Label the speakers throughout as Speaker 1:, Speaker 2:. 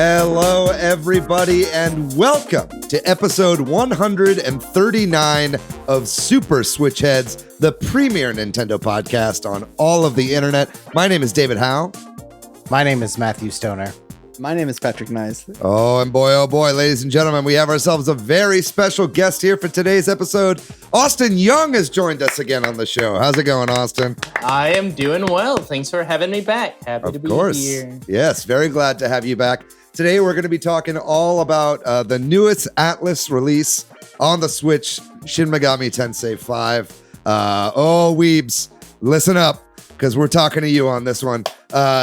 Speaker 1: Hello, everybody, and welcome to episode 139 of Super Switch Headz, the premier Nintendo podcast on all of the internet. My name is David Howe.
Speaker 2: My name is Matthew Stoner.
Speaker 3: My name is Patrick Nice.
Speaker 1: Oh boy, ladies and gentlemen, we have ourselves a very special guest here for today's episode. Austin Young has joined us again on the show. How's it going, Austin?
Speaker 4: I am doing well. Thanks for having me back. Happy to be here.
Speaker 1: Yes, very glad to have you back. Today, we're going to be talking all about the newest Atlas release on the Switch, Shin Megami Tensei V. Weebs, listen up, because we're talking to you on this one.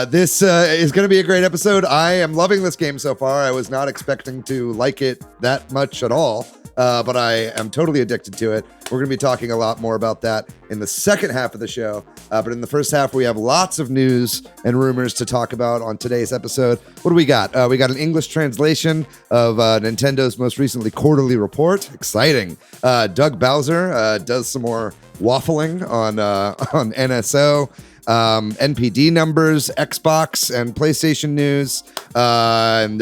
Speaker 1: This is going to be a great episode. I am loving this game so far. I was not expecting to like it that much at all, but I am totally addicted to it. We're going to be talking a lot more about that in the second half of the show. But in the first half, we have lots of news and rumors to talk about on today's episode. What do we got? We got an English translation of Nintendo's most recently quarterly report. Exciting. Doug Bowser does some more waffling on NSO. NPD numbers, Xbox and PlayStation news, and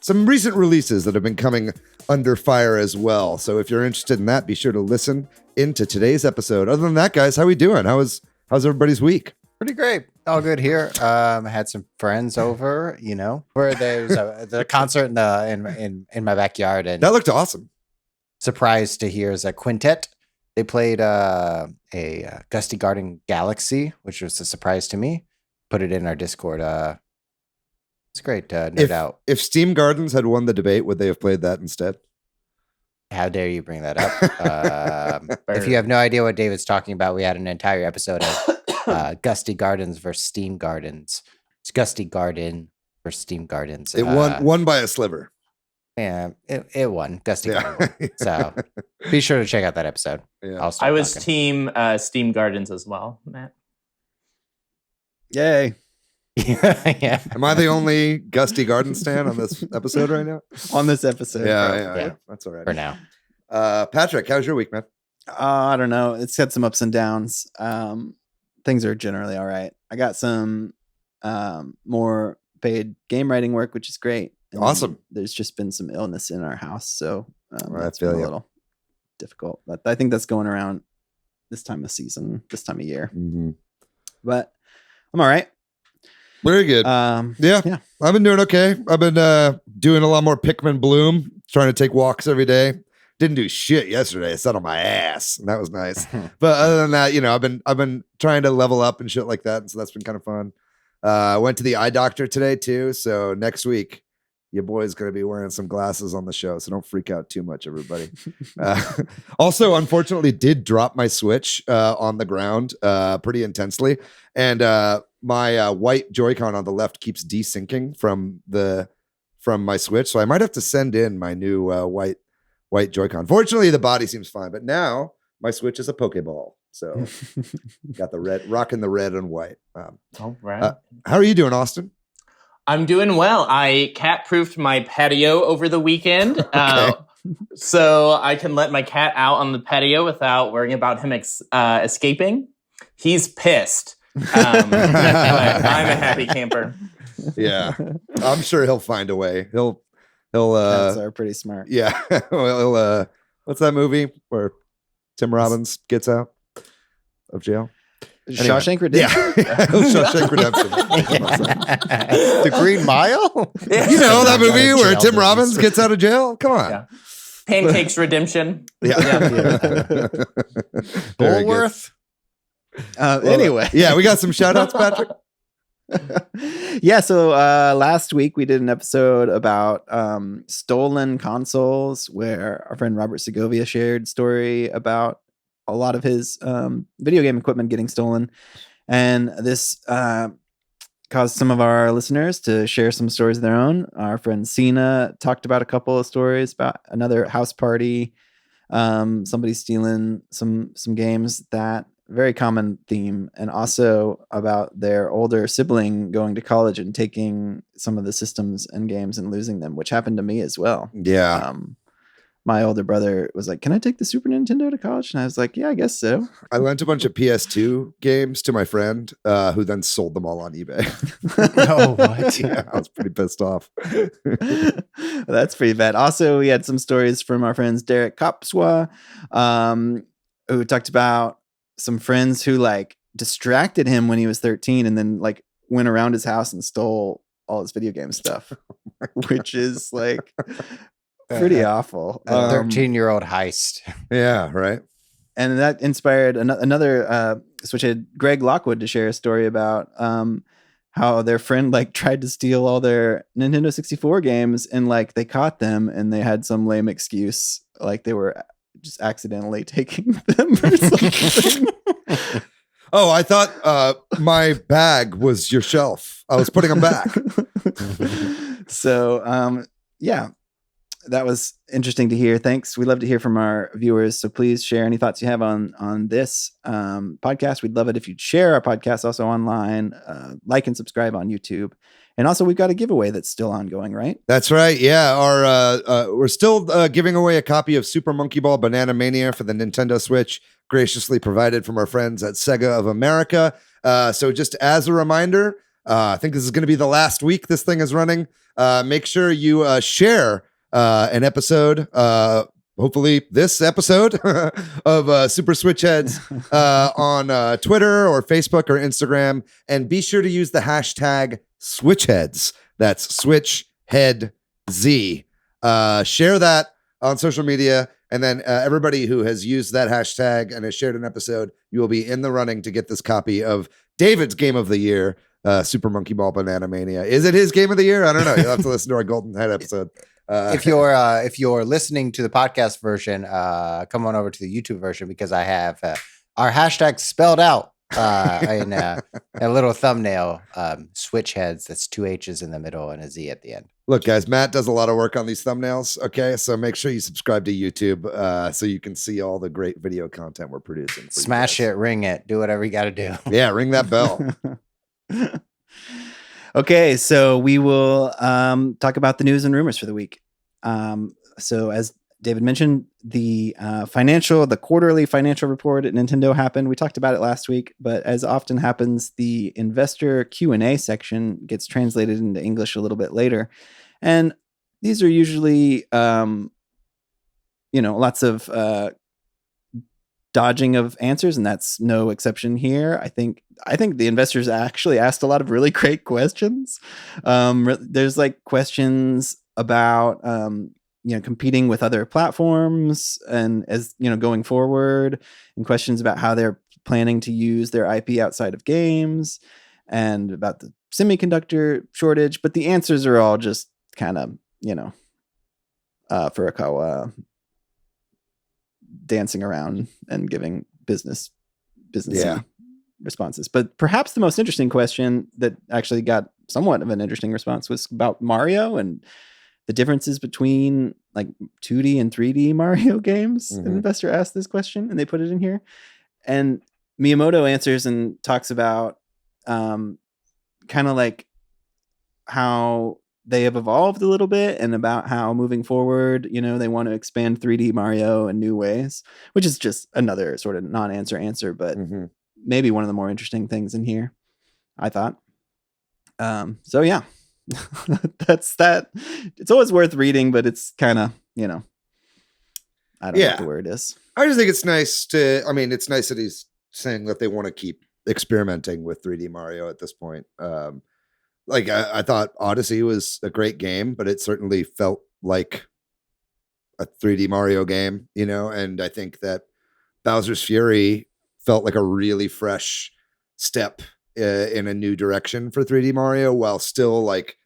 Speaker 1: some recent releases that have been coming under fire as well. So if you're interested in that, be sure to listen into today's episode. Other than that, guys, how we doing? How's everybody's week?
Speaker 2: Pretty great. All good here. I had some friends over, where there's the concert in my backyard, and
Speaker 1: That looked awesome.
Speaker 2: surprised to hear is a quintet. They played a Gusty Garden Galaxy, which was a surprise to me. Put it in our Discord. It's great, no doubt.
Speaker 1: If Steam Gardens had won the debate, would they have played that instead?
Speaker 2: How dare you bring that up? If you have no idea what David's talking about, we had an entire episode of Gusty Gardens versus Steam Gardens. It's Gusty Garden versus Steam Gardens.
Speaker 1: It won by a sliver.
Speaker 2: Yeah, it won. Gusty Garden won. So be sure to check out that episode.
Speaker 1: Yeah.
Speaker 4: I was team Steam Gardens as well, Matt.
Speaker 3: Yay.
Speaker 2: Yeah.
Speaker 1: Am I the only Gusty Garden stan on this episode right now?
Speaker 3: On this episode.
Speaker 1: Yeah. That's all right.
Speaker 2: For now.
Speaker 1: Patrick, how's your week, man?
Speaker 3: I don't know. It's had some ups and downs. Things are generally all right. I got some more paid game writing work, which is great. And
Speaker 1: Awesome.
Speaker 3: There's just been some illness in our house, so
Speaker 1: I
Speaker 3: that's
Speaker 1: feel
Speaker 3: been a
Speaker 1: you.
Speaker 3: little difficult. But I think that's going around this time of season, this time of year.
Speaker 1: Mm-hmm.
Speaker 3: But I'm all right.
Speaker 1: Very good. Yeah, I've been doing okay. I've been doing a lot more Pikmin Bloom, trying to take walks every day. Didn't do shit yesterday. I sat on my ass, and that was nice. But other than that, I've been trying to level up and shit like that, and so that's been kind of fun. I went to the eye doctor today too, so next week your boy's going to be wearing some glasses on the show, so don't freak out too much, everybody. Also, unfortunately, did drop my Switch on the ground pretty intensely, and my white Joy-Con on the left keeps desyncing from my Switch, so I might have to send in my new white Joy-Con. Fortunately, the body seems fine, but now my Switch is a Pokeball, so got the red, rocking the red and white.
Speaker 4: All right.
Speaker 1: How are you doing, Austin?
Speaker 4: I'm doing well. I cat-proofed my patio over the weekend, so I can let my cat out on the patio without worrying about him escaping. He's pissed. But I'm a happy camper.
Speaker 1: Yeah, I'm sure he'll find a way. He'll.
Speaker 3: Pets are pretty smart.
Speaker 1: Yeah. Well, what's that movie where Tim Robbins gets out of jail? Anyway.
Speaker 3: Shawshank Redemption.
Speaker 1: Yeah. Shawshank Redemption.
Speaker 2: The Green Mile?
Speaker 1: You know that movie where
Speaker 2: Jail
Speaker 1: Tim
Speaker 2: movies.
Speaker 1: Robbins gets out of jail? Come on.
Speaker 4: Yeah. Pancakes Redemption.
Speaker 1: Yeah. Very good.
Speaker 2: Bullworth?
Speaker 3: Anyway.
Speaker 1: Yeah, we got some shout outs, Patrick.
Speaker 3: Yeah, so last week we did an episode about stolen consoles where our friend Robert Segovia shared story about a lot of his video game equipment getting stolen, and this caused some of our listeners to share some stories of their own. Our friend Cena talked about a couple of stories about another house party, somebody stealing some games, that very common theme, and also about their older sibling going to college and taking some of the systems and games and losing them, which happened to me as well.
Speaker 1: Yeah.
Speaker 3: my older brother was like, "Can I take the Super Nintendo to college?" And I was like, "Yeah, I guess so."
Speaker 1: I lent a bunch of PS2 games to my friend, who then sold them all on eBay.
Speaker 2: Oh, what?
Speaker 1: Yeah, I was pretty pissed off.
Speaker 3: That's pretty bad. Also, we had some stories from our friends Derek Kopswa, who talked about some friends who like distracted him when he was 13 and then like went around his house and stole all his video game stuff, which is like pretty awful.
Speaker 2: A 13-year-old heist.
Speaker 1: Yeah, right.
Speaker 3: And that inspired another Switch Head, Greg Lockwood, to share a story about how their friend like tried to steal all their Nintendo 64 games and like they caught them and they had some lame excuse like they were just accidentally taking them or something.
Speaker 1: Oh, I thought my bag was your shelf. I was putting them back.
Speaker 3: So, yeah, that was interesting to hear. Thanks. We love to hear from our viewers. So please share any thoughts you have on this podcast. We'd love it if you'd share our podcast also online, like and subscribe on YouTube. And also, we've got a giveaway that's still ongoing, right?
Speaker 1: That's right. Yeah, we're still giving away a copy of Super Monkey Ball Banana Mania for the Nintendo Switch, graciously provided from our friends at Sega of America. So just as a reminder, I think this is going to be the last week this thing is running. Make sure you share an episode, hopefully this episode of Super Switch Headz on Twitter or Facebook or Instagram, and be sure to use the hashtag Switch Headz. That's Switch Head Z. Share that on social media, and then everybody who has used that hashtag and has shared an episode, you will be in the running to get this copy of David's Game of the Year, Super Monkey Ball Banana Mania. Is it his Game of the Year? I don't know. You'll have to listen to our Golden Head episode.
Speaker 2: If you're listening to the podcast version, come on over to the YouTube version because I have our hashtag spelled out in a little thumbnail. Switch Headz. That's 2 H's in the middle and a Z at the end.
Speaker 1: Look, guys, Matt does a lot of work on these thumbnails. Okay, so make sure you subscribe to YouTube so you can see all the great video content we're producing.
Speaker 2: Smash it, ring it, do whatever you got to do.
Speaker 1: Yeah, ring that bell.
Speaker 3: Okay, so we will talk about the news and rumors for the week. So as David mentioned, the quarterly financial report at Nintendo happened. We talked about it last week, but as often happens, the investor Q&A section gets translated into English a little bit later. And these are usually, lots of dodging of answers, and that's no exception here. I think the investors actually asked a lot of really great questions. There's like questions about competing with other platforms and as going forward, and questions about how they're planning to use their IP outside of games, and about the semiconductor shortage. But the answers are all just kind of Furukawa dancing around and giving businessy responses. But perhaps the most interesting question that actually got somewhat of an interesting response was about Mario and the differences between like 2D and 3D Mario games.
Speaker 1: Mm-hmm.
Speaker 3: An investor asked this question and they put it in here. And Miyamoto answers and talks about kind of like how they have evolved a little bit, and about how moving forward, they want to expand 3D Mario in new ways, which is just another sort of non-answer, but maybe one of the more interesting things in here, I thought. So yeah, that's that. It's always worth reading, but it's kind of, I don't know what the word is.
Speaker 1: I just think it's nice it's nice that he's saying that they want to keep experimenting with 3D Mario at this point. I thought Odyssey was a great game, but it certainly felt like a 3D Mario game, and I think that Bowser's Fury felt like a really fresh step in a new direction for 3D Mario, while still like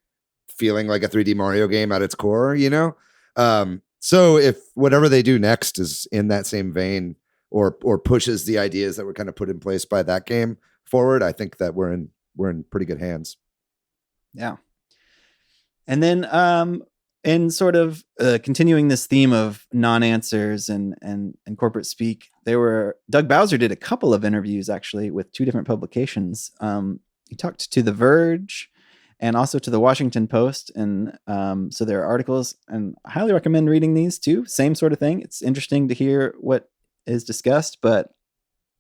Speaker 1: feeling like a 3D Mario game at its core, So if whatever they do next is in that same vein, or pushes the ideas that were kind of put in place by that game forward, I think that we're in pretty good hands.
Speaker 3: Yeah. And then in sort of continuing this theme of non-answers and corporate speak, Doug Bowser did a couple of interviews actually with 2 different publications. He talked to The Verge and also to the Washington Post. And so there are articles, and I highly recommend reading these too. Same sort of thing. It's interesting to hear what is discussed, but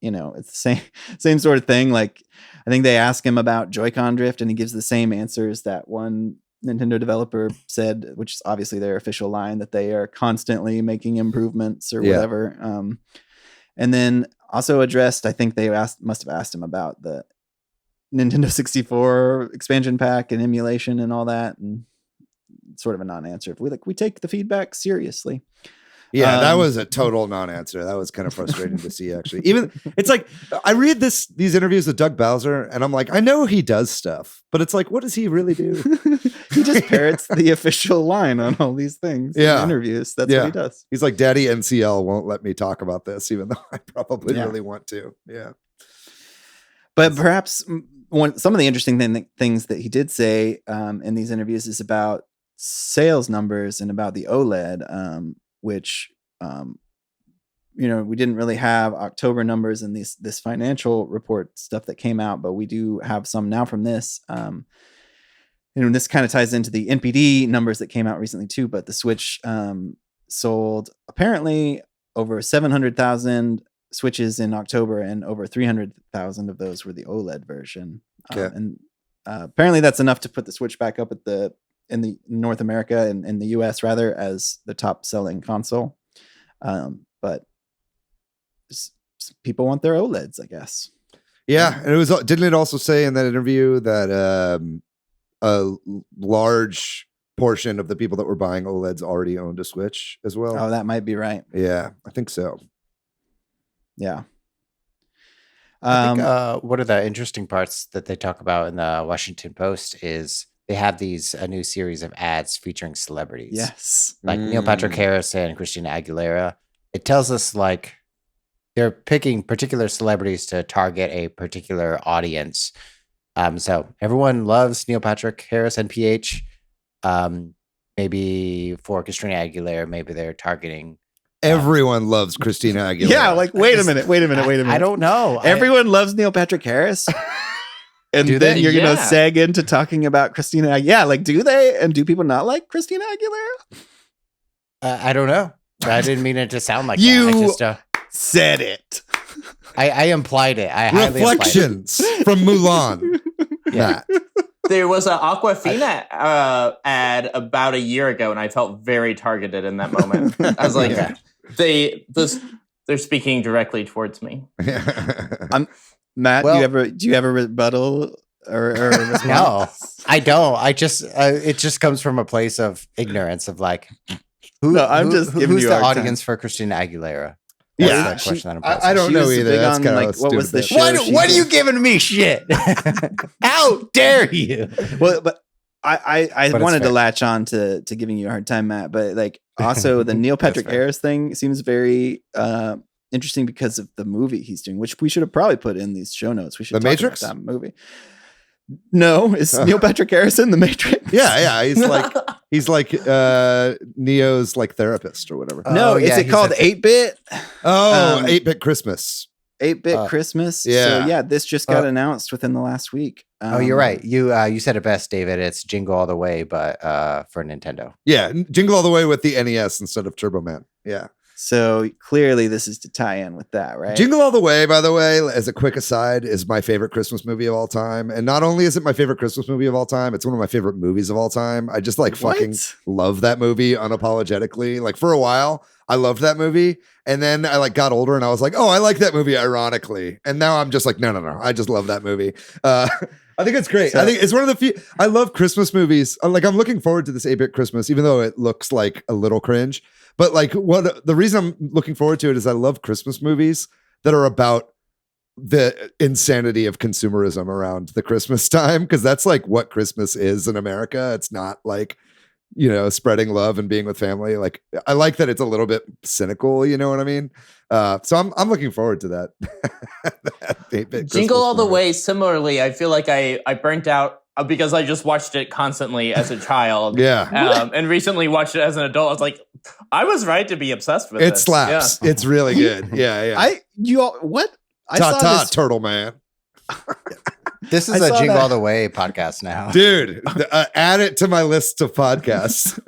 Speaker 3: it's the same sort of thing. Like, I think they ask him about Joy-Con drift, and he gives the same answers that one Nintendo developer said, which is obviously their official line, that they are constantly making improvements or whatever. And then also addressed, I think they must have asked him about the Nintendo 64 expansion pack and emulation and all that, and sort of a non-answer. We take the feedback seriously.
Speaker 1: Yeah, that was a total non-answer. That was kind of frustrating to see, actually. Even it's like I read these interviews with Doug Bowser, and I'm like, I know he does stuff, but it's like, what does he really do?
Speaker 3: He just parrots the official line on all these things in interviews. That's what he does.
Speaker 1: He's like, Daddy NCL won't let me talk about this, even though I probably really want to. Yeah.
Speaker 3: But perhaps some of the interesting things that he did say in these interviews is about sales numbers and about the OLED, which we didn't really have October numbers in this financial report stuff that came out, but we do have some now from this. This kind of ties into the NPD numbers that came out recently too. But the Switch sold apparently over 700,000 Switches in October, and over 300,000 of those were the OLED version. And apparently that's enough to put the Switch back up in the North America and in the US rather as the top selling console. But people want their OLEDs, I guess.
Speaker 1: Yeah. And didn't it also say in that interview that a large portion of the people that were buying OLEDs already owned a Switch as well?
Speaker 3: Oh, that might be right.
Speaker 1: Yeah, I think so.
Speaker 3: Yeah.
Speaker 2: I think one of the interesting parts that they talk about in the Washington Post is they have a new series of ads featuring celebrities.
Speaker 3: Yes.
Speaker 2: Like Neil Patrick Harris and Christina Aguilera. It tells us like they're picking particular celebrities to target a particular audience. So everyone loves Neil Patrick Harris and PH. Maybe for Christina Aguilera, maybe they're targeting.
Speaker 1: Everyone loves Christina Aguilera.
Speaker 3: Yeah, like wait a minute.
Speaker 2: I don't know.
Speaker 3: Everyone loves Neil Patrick Harris. And then you're going to seg into talking about Christina Aguilera. Yeah, like, do they? And do people not like Christina Aguilera?
Speaker 2: I don't know. I didn't mean it to sound like
Speaker 3: you
Speaker 2: that. I just
Speaker 3: said it.
Speaker 2: I implied it.
Speaker 1: Reflections from Mulan.
Speaker 2: Yeah.
Speaker 4: There was an Aquafina ad about a year ago, and I felt very targeted in that moment. I was like, they're speaking directly towards me.
Speaker 3: Matt, do you ever rebuttal or response?
Speaker 2: No, I don't. I just it just comes from a place of ignorance of like who's the audience for Christina Aguilera? That's the question that I'm posing.
Speaker 1: I don't know either. That's kind of
Speaker 3: what was the show?
Speaker 2: What are you giving me shit? How dare you?
Speaker 3: Well, but I wanted to latch on to giving you a hard time, Matt. But like also the Neil Patrick Harris thing seems very interesting because of the movie he's doing, which we should have probably put in these show notes. We should
Speaker 1: The
Speaker 3: talk
Speaker 1: Matrix?
Speaker 3: about that movie. No, is Neil Patrick Harris in The Matrix?
Speaker 1: Yeah. He's like Neo's like therapist or whatever.
Speaker 3: No, is it called 8-Bit?
Speaker 1: 8-Bit Christmas.
Speaker 3: 8-Bit Christmas.
Speaker 1: Yeah.
Speaker 3: So yeah, this just got announced within the last week.
Speaker 2: You're right. You said it best, David. It's Jingle All the Way, but for Nintendo.
Speaker 1: Yeah, Jingle All the Way with the NES instead of Turbo Man. Yeah.
Speaker 3: So clearly this is to tie in with that, right?
Speaker 1: Jingle All the Way, by the way, as a quick aside, is my favorite Christmas movie of all time. And not only is it my favorite Christmas movie of all time, it's one of my favorite movies of all time. I just fucking love that movie unapologetically. Like for a while, I loved that movie. And then I got older and I was like, oh, I like that movie ironically. And now I'm just like, no. I just love that movie. I think it's great. I think it's one of the few. I love Christmas movies. I'm looking forward to this 8-Bit Christmas, even though it looks like a little cringe. But the reason I'm looking forward to it is I love Christmas movies that are about the insanity of consumerism around the Christmas time, because that's what Christmas is in America. It's not spreading love and being with family. I like that it's a little bit cynical, you know what I mean? So I'm looking forward to that.
Speaker 4: Jingle All the Way, similarly, I feel like I burnt out because I just watched it constantly as a child.
Speaker 1: Yeah.
Speaker 4: And recently watched it as an adult. I was like, I was right to be obsessed with it.
Speaker 1: It slaps. Yeah. It's really good. Yeah.
Speaker 3: What?
Speaker 1: Ta-ta, Turtle Man.
Speaker 2: This is
Speaker 3: I
Speaker 2: a
Speaker 3: saw
Speaker 2: Jingle
Speaker 3: that.
Speaker 2: All the Way podcast now.
Speaker 1: Dude, add it to my list of podcasts.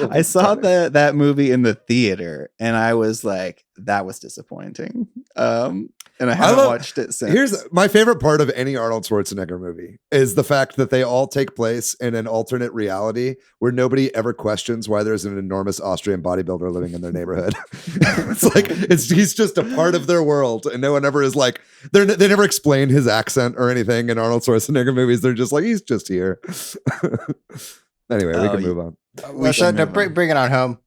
Speaker 3: I saw that movie in the theater, and I was like, that was disappointing. And I haven't watched it since.
Speaker 1: Here's my favorite part of any Arnold Schwarzenegger movie is the fact that they all take place in an alternate reality where nobody ever questions why there's an enormous Austrian bodybuilder living in their neighborhood. It's like he's just a part of their world, and no one ever is like they never explain his accent or anything in Arnold Schwarzenegger movies. They're just like he's just here. Anyway, we can move on.
Speaker 2: Well, so to bring it on home,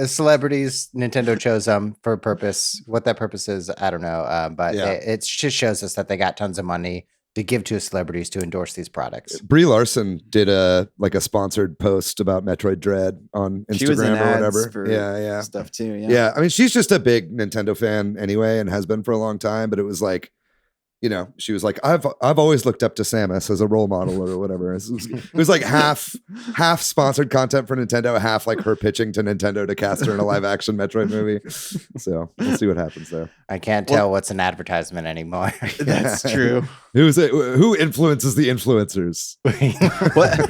Speaker 2: celebrities, Nintendo chose them for a purpose. What that purpose is, I don't know. But it just shows us that they got tons of money to give to celebrities to endorse these products.
Speaker 1: Brie Larson did a sponsored post about Metroid Dread on Instagram or whatever. Yeah,
Speaker 3: stuff too.
Speaker 1: Yeah. I mean, she's just a big Nintendo fan anyway, and has been for a long time. But it was like, you know, she was like, I've always looked up to Samus as a role model or whatever. It was like half sponsored content for Nintendo, half like her pitching to Nintendo to cast her in a live action Metroid movie. So we'll see what happens there.
Speaker 2: I can't tell what's an advertisement anymore.
Speaker 3: That's true.
Speaker 1: Who influences the influencers?
Speaker 3: What?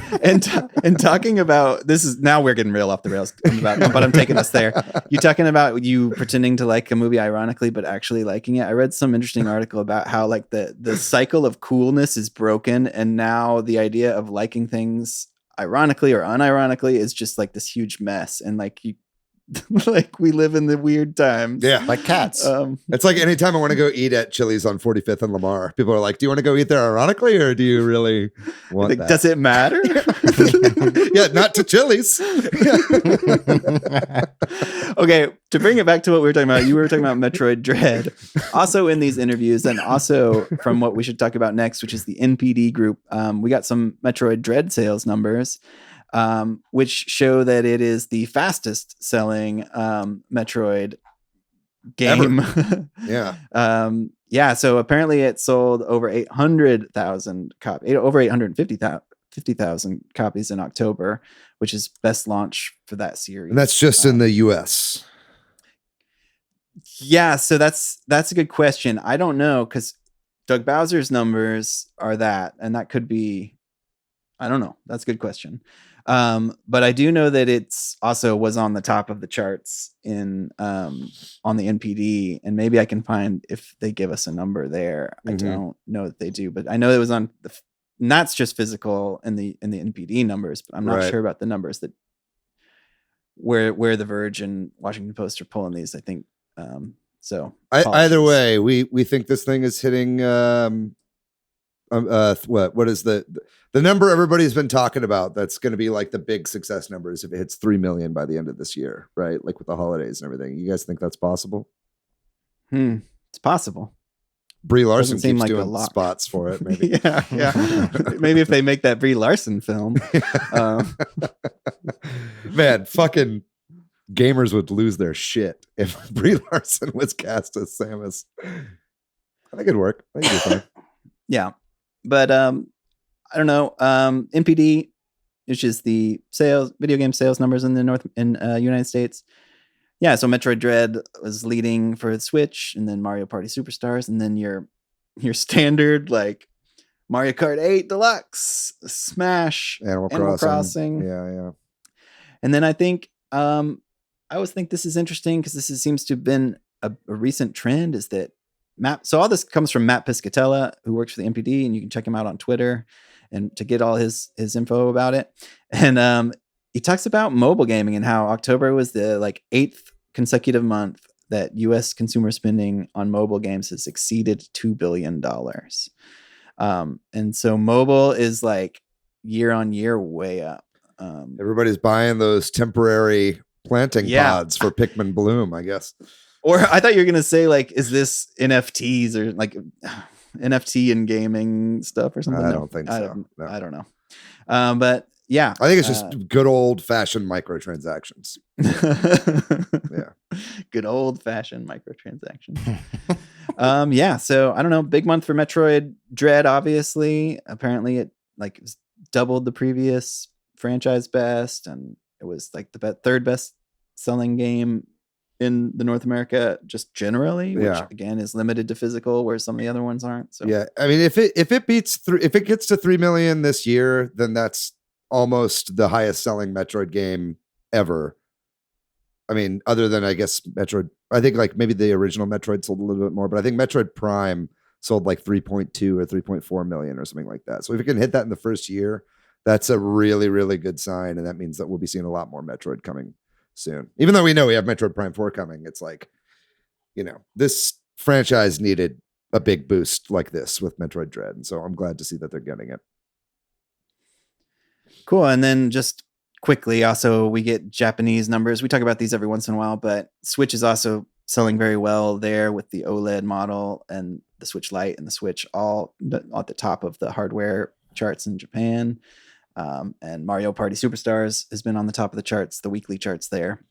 Speaker 3: And talking about this is now we're getting real off the rails, but I'm taking us there. You talking about you pretending to like a movie ironically, but actually liking it. I read some interesting article about how like the cycle of coolness is broken, and now the idea of liking things ironically or unironically is just like this huge mess, and like you. Like we live in the weird times.
Speaker 1: Yeah.
Speaker 2: Like cats.
Speaker 1: It's like anytime I want to go eat at Chili's on 45th and Lamar, people are like, do you want to go eat there ironically or do you really want that?
Speaker 3: Does it matter?
Speaker 1: Yeah, not to Chili's.
Speaker 3: Okay, to bring it back to what we were talking about, you were talking about Metroid Dread. Also in these interviews, and also from what we should talk about next, which is the NPD group, we got some Metroid Dread sales numbers. Which show that it is the fastest selling Metroid game.
Speaker 1: Yeah.
Speaker 3: So apparently it sold over 800,000 copies, over 850,000 copies in October, which is best launch for that series.
Speaker 1: And that's just in the US.
Speaker 3: Yeah, so that's a good question. I don't know, because Doug Bowser's numbers are that, and that could be, I don't know. That's a good question. But I do know that it's also was on the top of the charts in on the NPD, and maybe I can find if they give us a number there. I don't know that they do, but I know it was on the. And that's just physical in the NPD numbers, but I'm not sure about the numbers that where The Verge and Washington Post are pulling these. I think so.
Speaker 1: Either way, we think this thing is hitting. What is the number everybody's been talking about that's going to be like the big success numbers if it hits 3 million by the end of this year, right? Like with the holidays and everything. You guys think that's possible?
Speaker 3: It's possible.
Speaker 1: Brie Larson
Speaker 3: Doesn't seem
Speaker 1: keeps
Speaker 3: like a
Speaker 1: doing
Speaker 3: lot.
Speaker 1: spots for it, maybe.
Speaker 3: yeah. Maybe if they make that Brie Larson film.
Speaker 1: Man, fucking gamers would lose their shit if Brie Larson was cast as Samus. I think it'd work. I think it'd be fine.
Speaker 3: Yeah. But I don't know. NPD, which is the video game sales numbers in the United States. Yeah, so Metroid Dread was leading for the Switch, and then Mario Party Superstars, and then your standard like Mario Kart 8 Deluxe, Smash,
Speaker 1: Animal
Speaker 3: Crossing.
Speaker 1: Yeah.
Speaker 3: And then I think I always think this is interesting because seems to have been a recent trend, is that so all this comes from Matt Piscatella, who works for the NPD, and you can check him out on Twitter and to get all his info about it. And he talks about mobile gaming and how October was the 8th consecutive month that US consumer spending on mobile games has exceeded $2 billion. And so mobile is like year on year way up.
Speaker 1: Everybody's buying those temporary planting pods for Pikmin Bloom, I guess.
Speaker 3: Or I thought you were going to say, like, is this NFTs or like NFT and gaming stuff or something?
Speaker 1: I don't think so.
Speaker 3: I don't know. But yeah.
Speaker 1: I think it's just good old fashioned microtransactions. Yeah.
Speaker 3: Good old fashioned microtransactions. Yeah. So I don't know. Big month for Metroid Dread, obviously. Apparently it doubled the previous franchise best, and it was like the third best selling game in the North America just generally, which
Speaker 1: Yeah.
Speaker 3: again is limited to physical, where some of the other ones aren't. So
Speaker 1: Yeah, I mean, if it if it gets to 3 million this year, then that's almost the highest selling Metroid game ever. I mean, other than I guess Metroid, I think like maybe the original Metroid sold a little bit more, but I think Metroid Prime sold like 3.2 or 3.4 million or something like that. So if it can hit that in the first year, that's a really, really good sign. And that means that we'll be seeing a lot more Metroid coming soon. Even though we know we have Metroid Prime 4 coming, it's like, this franchise needed a big boost like this with Metroid Dread. And so I'm glad to see that they're getting it.
Speaker 3: cool. And then just quickly, also we get Japanese numbers. We talk about these every once in a while, but Switch is also selling very well there with the OLED model and the Switch Lite and the Switch all at the top of the hardware charts in Japan. And Mario Party Superstars has been on the top of the charts, the weekly charts there,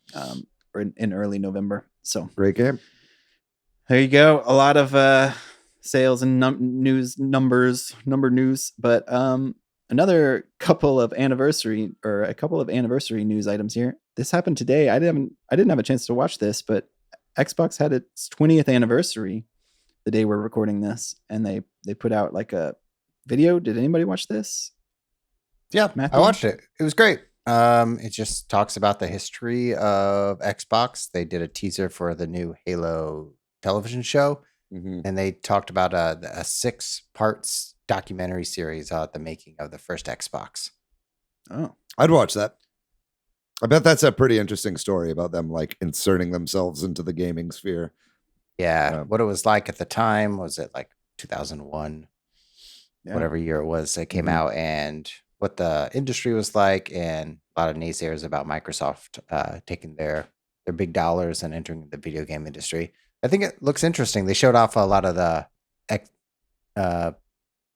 Speaker 3: in early November. So
Speaker 1: Great game.
Speaker 3: there you go. A lot of sales and news, but another couple of anniversary news items here. This happened today. I didn't have a chance to watch this, but Xbox had its 20th anniversary the day we're recording this, and they put out like a video. Did anybody watch this?
Speaker 2: Yeah,
Speaker 3: Matthew?
Speaker 2: I watched it. It was great. It just talks about the history of Xbox. They did a teaser for the new Halo television show, and they talked about a 6 parts documentary series on the making of the first Xbox.
Speaker 3: Oh,
Speaker 1: I'd watch that. I bet that's a pretty interesting story about them like inserting themselves into the gaming sphere.
Speaker 2: Yeah, what it was like at the time. Was it like 2001?
Speaker 3: yeah.
Speaker 2: Whatever year it was that came out, and what the industry was like, and a lot of naysayers about Microsoft taking their big dollars and entering the video game industry. I think it looks interesting. They showed off a lot of the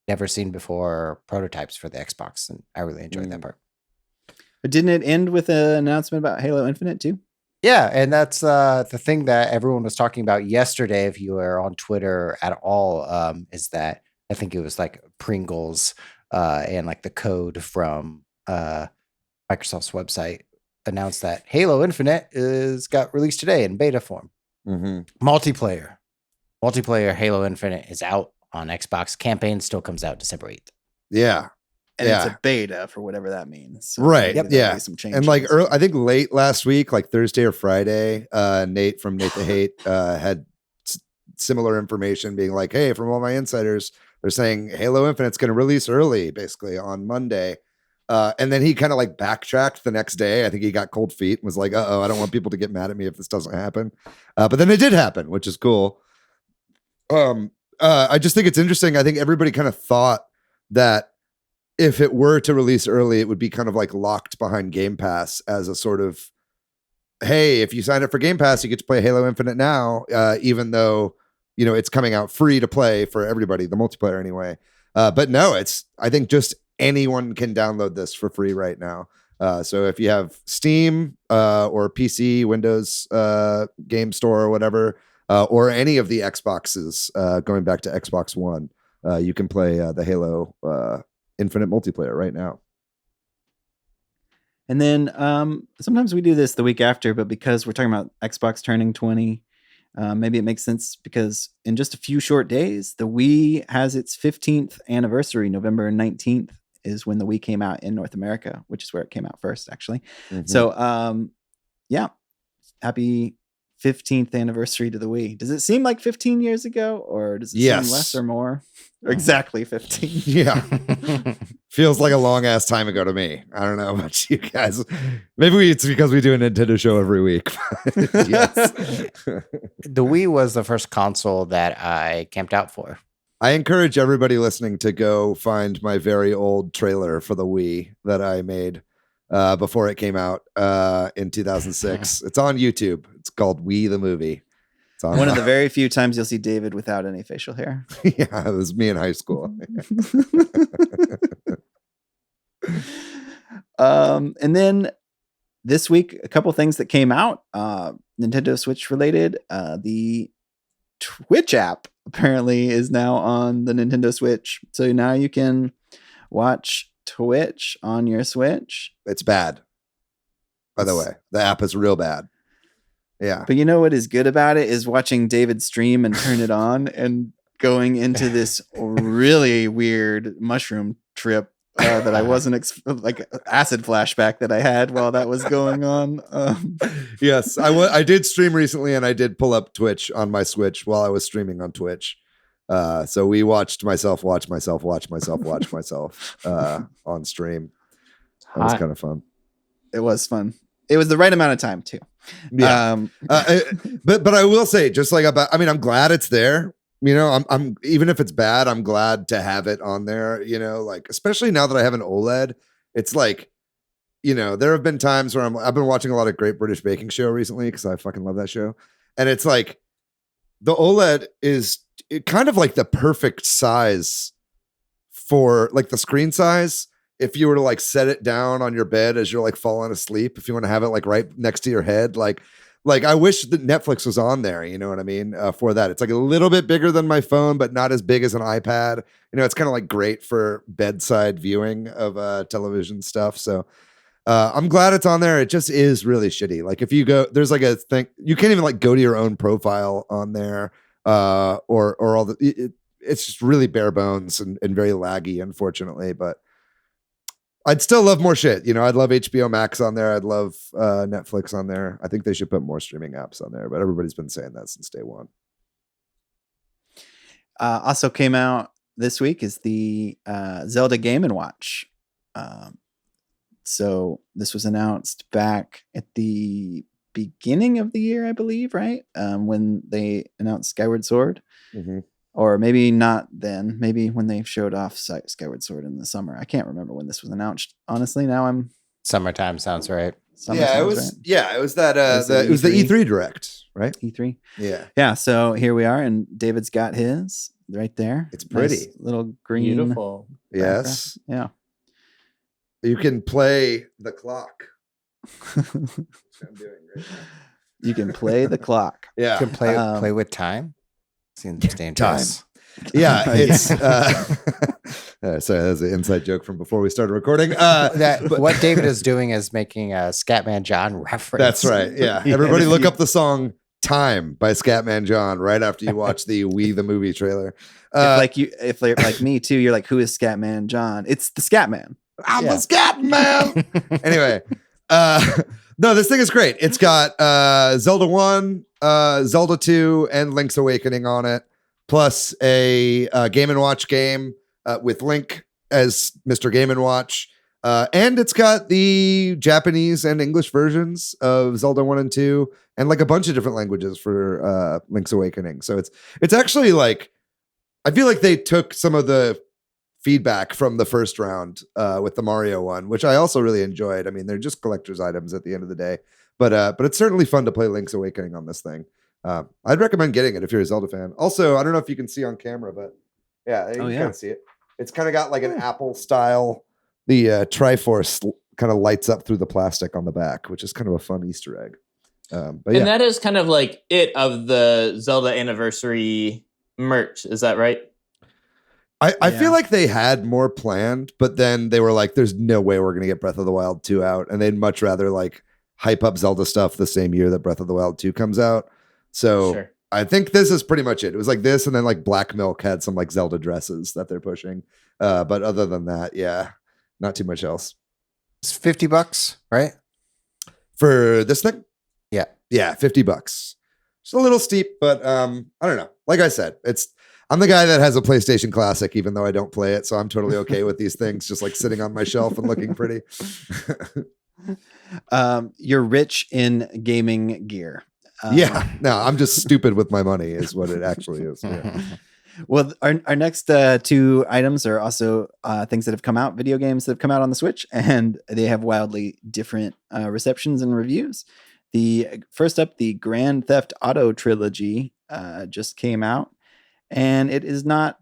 Speaker 2: never seen before prototypes for the Xbox, and I really enjoyed that part.
Speaker 3: But didn't it end with an announcement about Halo Infinite too?
Speaker 2: Yeah, and that's the thing that everyone was talking about yesterday. If you were on Twitter at all, is that I think it was like Pringles and like the code from Microsoft's website announced that Halo Infinite got released today in beta form. Multiplayer Halo Infinite is out on Xbox. Campaign still comes out December 8th.
Speaker 1: Yeah.
Speaker 3: And it's a beta for whatever that means. So
Speaker 1: Right.
Speaker 3: maybe
Speaker 1: Yeah.
Speaker 3: there'll be some changes.
Speaker 1: And like I think late last week, like Thursday or Friday, Nate from Nate the Hate had similar information being like, hey, from all my insiders, they're saying Halo Infinite's going to release early, basically on Monday. And then he kind of like backtracked the next day. I think he got cold feet and was like, uh-oh, I don't want people to get mad at me if this doesn't happen. But then it did happen, which is cool. I just think it's interesting. I think everybody kind of thought that if it were to release early, it would be kind of like locked behind Game Pass as a sort of, hey, if you sign up for Game Pass, you get to play Halo Infinite now, even though, it's coming out free to play for everybody, the multiplayer anyway. But no, I think just anyone can download this for free right now. So if you have Steam or PC, Windows Game Store or whatever, or any of the Xboxes, going back to Xbox One, you can play the Halo Infinite multiplayer right now.
Speaker 3: And then sometimes we do this the week after, but because we're talking about Xbox turning 20, maybe it makes sense because in just a few short days, the Wii has its 15th anniversary. November 19th is when the Wii came out in North America, which is where it came out first, actually. So, yeah, happy 15th anniversary to the Wii. Does it seem like 15 years ago, or does it seem less or more? Or exactly 15?
Speaker 1: Yeah. Feels like a long ass time ago to me. I don't know about you guys. Maybe it's because we do a Nintendo show every week. Yes.
Speaker 2: The Wii was the first console that I camped out for.
Speaker 1: I encourage everybody listening to go find my very old trailer for the Wii that I made before it came out in 2006. It's on YouTube. It's called Wii the Movie. It's on
Speaker 3: one of the very few times you'll see David without any facial hair.
Speaker 1: Yeah, it was me in high school.
Speaker 3: And then this week, a couple things that came out, Nintendo Switch related. The Twitch app apparently is now on the Nintendo Switch. So now you can watch Twitch on your Switch.
Speaker 1: It's bad. By the way, the app is real bad. Yeah.
Speaker 3: But you know what is good about it is watching David stream and turn it on and going into this really weird mushroom trip that I wasn't like acid flashback that I had while that was going on.
Speaker 1: Yes, I did stream recently, and I did pull up Twitch on my Switch while I was streaming on Twitch. So we watched myself watch myself on stream. That was kind of fun.
Speaker 3: It was fun. It was the right amount of time too.
Speaker 1: Yeah. But I will say, just like about, I mean, I'm glad it's there. You know, I'm even if it's bad, I'm glad to have it on there. You know, like especially now that I have an OLED, it's like, you know, there have been times where I've been watching a lot of Great British Baking Show recently because I fucking love that show, and it's like the OLED is kind of like the perfect size for like the screen size. If you were to like set it down on your bed as you're like falling asleep, if you want to have it like right next to your head, like I wish that Netflix was on there, you know what I mean? For that, it's like a little bit bigger than my phone, but not as big as an iPad. You know, it's kind of like great for bedside viewing of television stuff. So I'm glad it's on there. It just is really shitty. Like if you go, there's like a thing, you can't even like go to your own profile on there, or all the. It's just really bare bones and very laggy, unfortunately. But I'd still love more shit. You know, I'd love HBO Max on there. I'd love Netflix on there. I think they should put more streaming apps on there, but everybody's been saying that since day one.
Speaker 3: Also came out this week is the Zelda Game & Watch. So this was announced back at the beginning of the year, I believe, right? When they announced Skyward Sword. Mm-hmm. Or maybe not then. Maybe when they showed off Skyward Sword in the summer. I can't remember when this was announced. Honestly, now I'm
Speaker 2: summertime sounds right.
Speaker 1: It was. Right. Yeah, it was that. It was the E3 Direct, right?
Speaker 3: E3.
Speaker 1: Yeah.
Speaker 3: Yeah. So here we are, and David's got his right there.
Speaker 1: It's pretty.
Speaker 3: Nice little green.
Speaker 4: Beautiful.
Speaker 1: Yes.
Speaker 3: Yeah.
Speaker 1: You can play the clock. Which I'm doing right now.
Speaker 3: You can play the clock.
Speaker 1: Yeah.
Speaker 2: You can play with time. Seems dangerous.
Speaker 1: Yeah, it's sorry, that was an inside joke from before we started recording.
Speaker 2: What David is doing is making a Scatman John reference.
Speaker 1: That's right. Yeah. Everybody look up the song Time by Scatman John right after you watch the We the Movie trailer.
Speaker 3: If you're like me too, you're like, who is Scatman John? It's the Scatman.
Speaker 1: I'm the Scatman. Anyway, no, this thing is great. It's got Zelda 1, Zelda 2, and Link's Awakening on it, plus a Game & Watch game with Link as Mr. Game & Watch. And it's got the Japanese and English versions of Zelda 1 and 2, and like a bunch of different languages for Link's Awakening. So it's actually like, I feel like they took some of the feedback from the first round with the Mario one, which I also really enjoyed. I mean, they're just collector's items at the end of the day, but it's certainly fun to play Link's Awakening on this thing. I'd recommend getting it if you're a Zelda fan. Also, I don't know if you can see on camera, but yeah, you can kind of see it. It's kind of got like an Apple style. The Triforce kind of lights up through the plastic on the back, which is kind of a fun Easter egg. But
Speaker 4: and that is kind of like it of the Zelda anniversary merch. Is that right?
Speaker 1: I feel like they had more planned, but then they were like, there's no way we're going to get Breath of the Wild 2 out. And they'd much rather like hype up Zelda stuff the same year that Breath of the Wild 2 comes out. So sure. I think this is pretty much it. It was like this, and then like Black Milk had some like Zelda dresses that they're pushing. But other than that, yeah, not too much else.
Speaker 2: It's $50, right?
Speaker 1: For this thing?
Speaker 2: Yeah.
Speaker 1: Yeah, $50. It's a little steep, but I don't know. Like I said, I'm the guy that has a PlayStation Classic, even though I don't play it. So I'm totally okay with these things just like sitting on my shelf and looking pretty.
Speaker 3: You're rich in gaming gear.
Speaker 1: Yeah. No, I'm just stupid with my money is what it actually is. Yeah.
Speaker 3: Well, our next two items are also things that have come out, video games that have come out on the Switch, and they have wildly different receptions and reviews. The first up, the Grand Theft Auto trilogy just came out. And it is not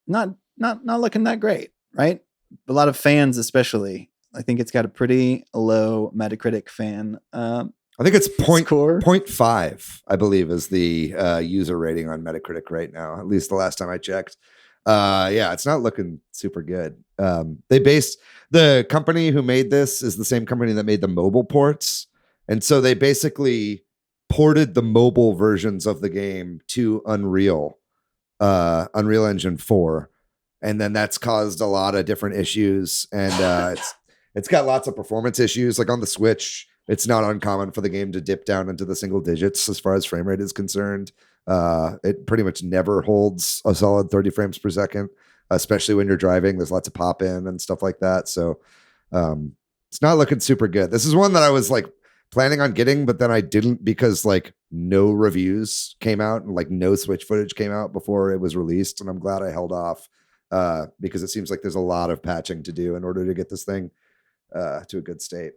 Speaker 3: looking that great, right? A lot of fans, especially. I think it's got a pretty low Metacritic fan.
Speaker 1: I think it's
Speaker 3: score.
Speaker 1: 0.5, I believe, is the user rating on Metacritic right now. At least the last time I checked. Yeah, it's not looking super good. The company who made this is the same company that made the mobile ports. And so they basically ported the mobile versions of the game to Unreal Engine 4. And then that's caused a lot of different issues. And it's got lots of performance issues. Like on the Switch, it's not uncommon for the game to dip down into the single digits as far as frame rate is concerned. It pretty much never holds a solid 30 frames per second, especially when you're driving. There's lots of pop in and stuff like that. So it's not looking super good. This is one that I was like planning on getting, but then I didn't because like no reviews came out and like no Switch footage came out before it was released. And I'm glad I held off because it seems like there's a lot of patching to do in order to get this thing to a good state.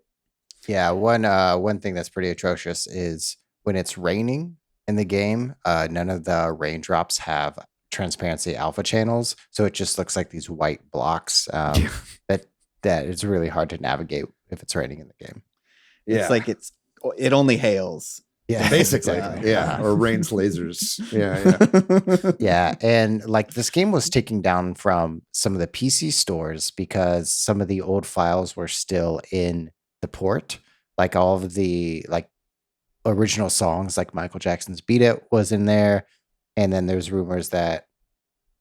Speaker 2: Yeah, one thing that's pretty atrocious is when it's raining in the game, none of the raindrops have transparency alpha channels, so it just looks like these white blocks that it's really hard to navigate if it's raining in the game.
Speaker 1: Yeah.
Speaker 3: It's like it only hails.
Speaker 2: Yeah,
Speaker 1: basically.
Speaker 2: exactly.
Speaker 1: Yeah, or rains lasers. Yeah.
Speaker 2: Yeah, and like this game was taken down from some of the PC stores because some of the old files were still in the port. Like all of the like original songs, like Michael Jackson's "Beat It" was in there, and then there's rumors that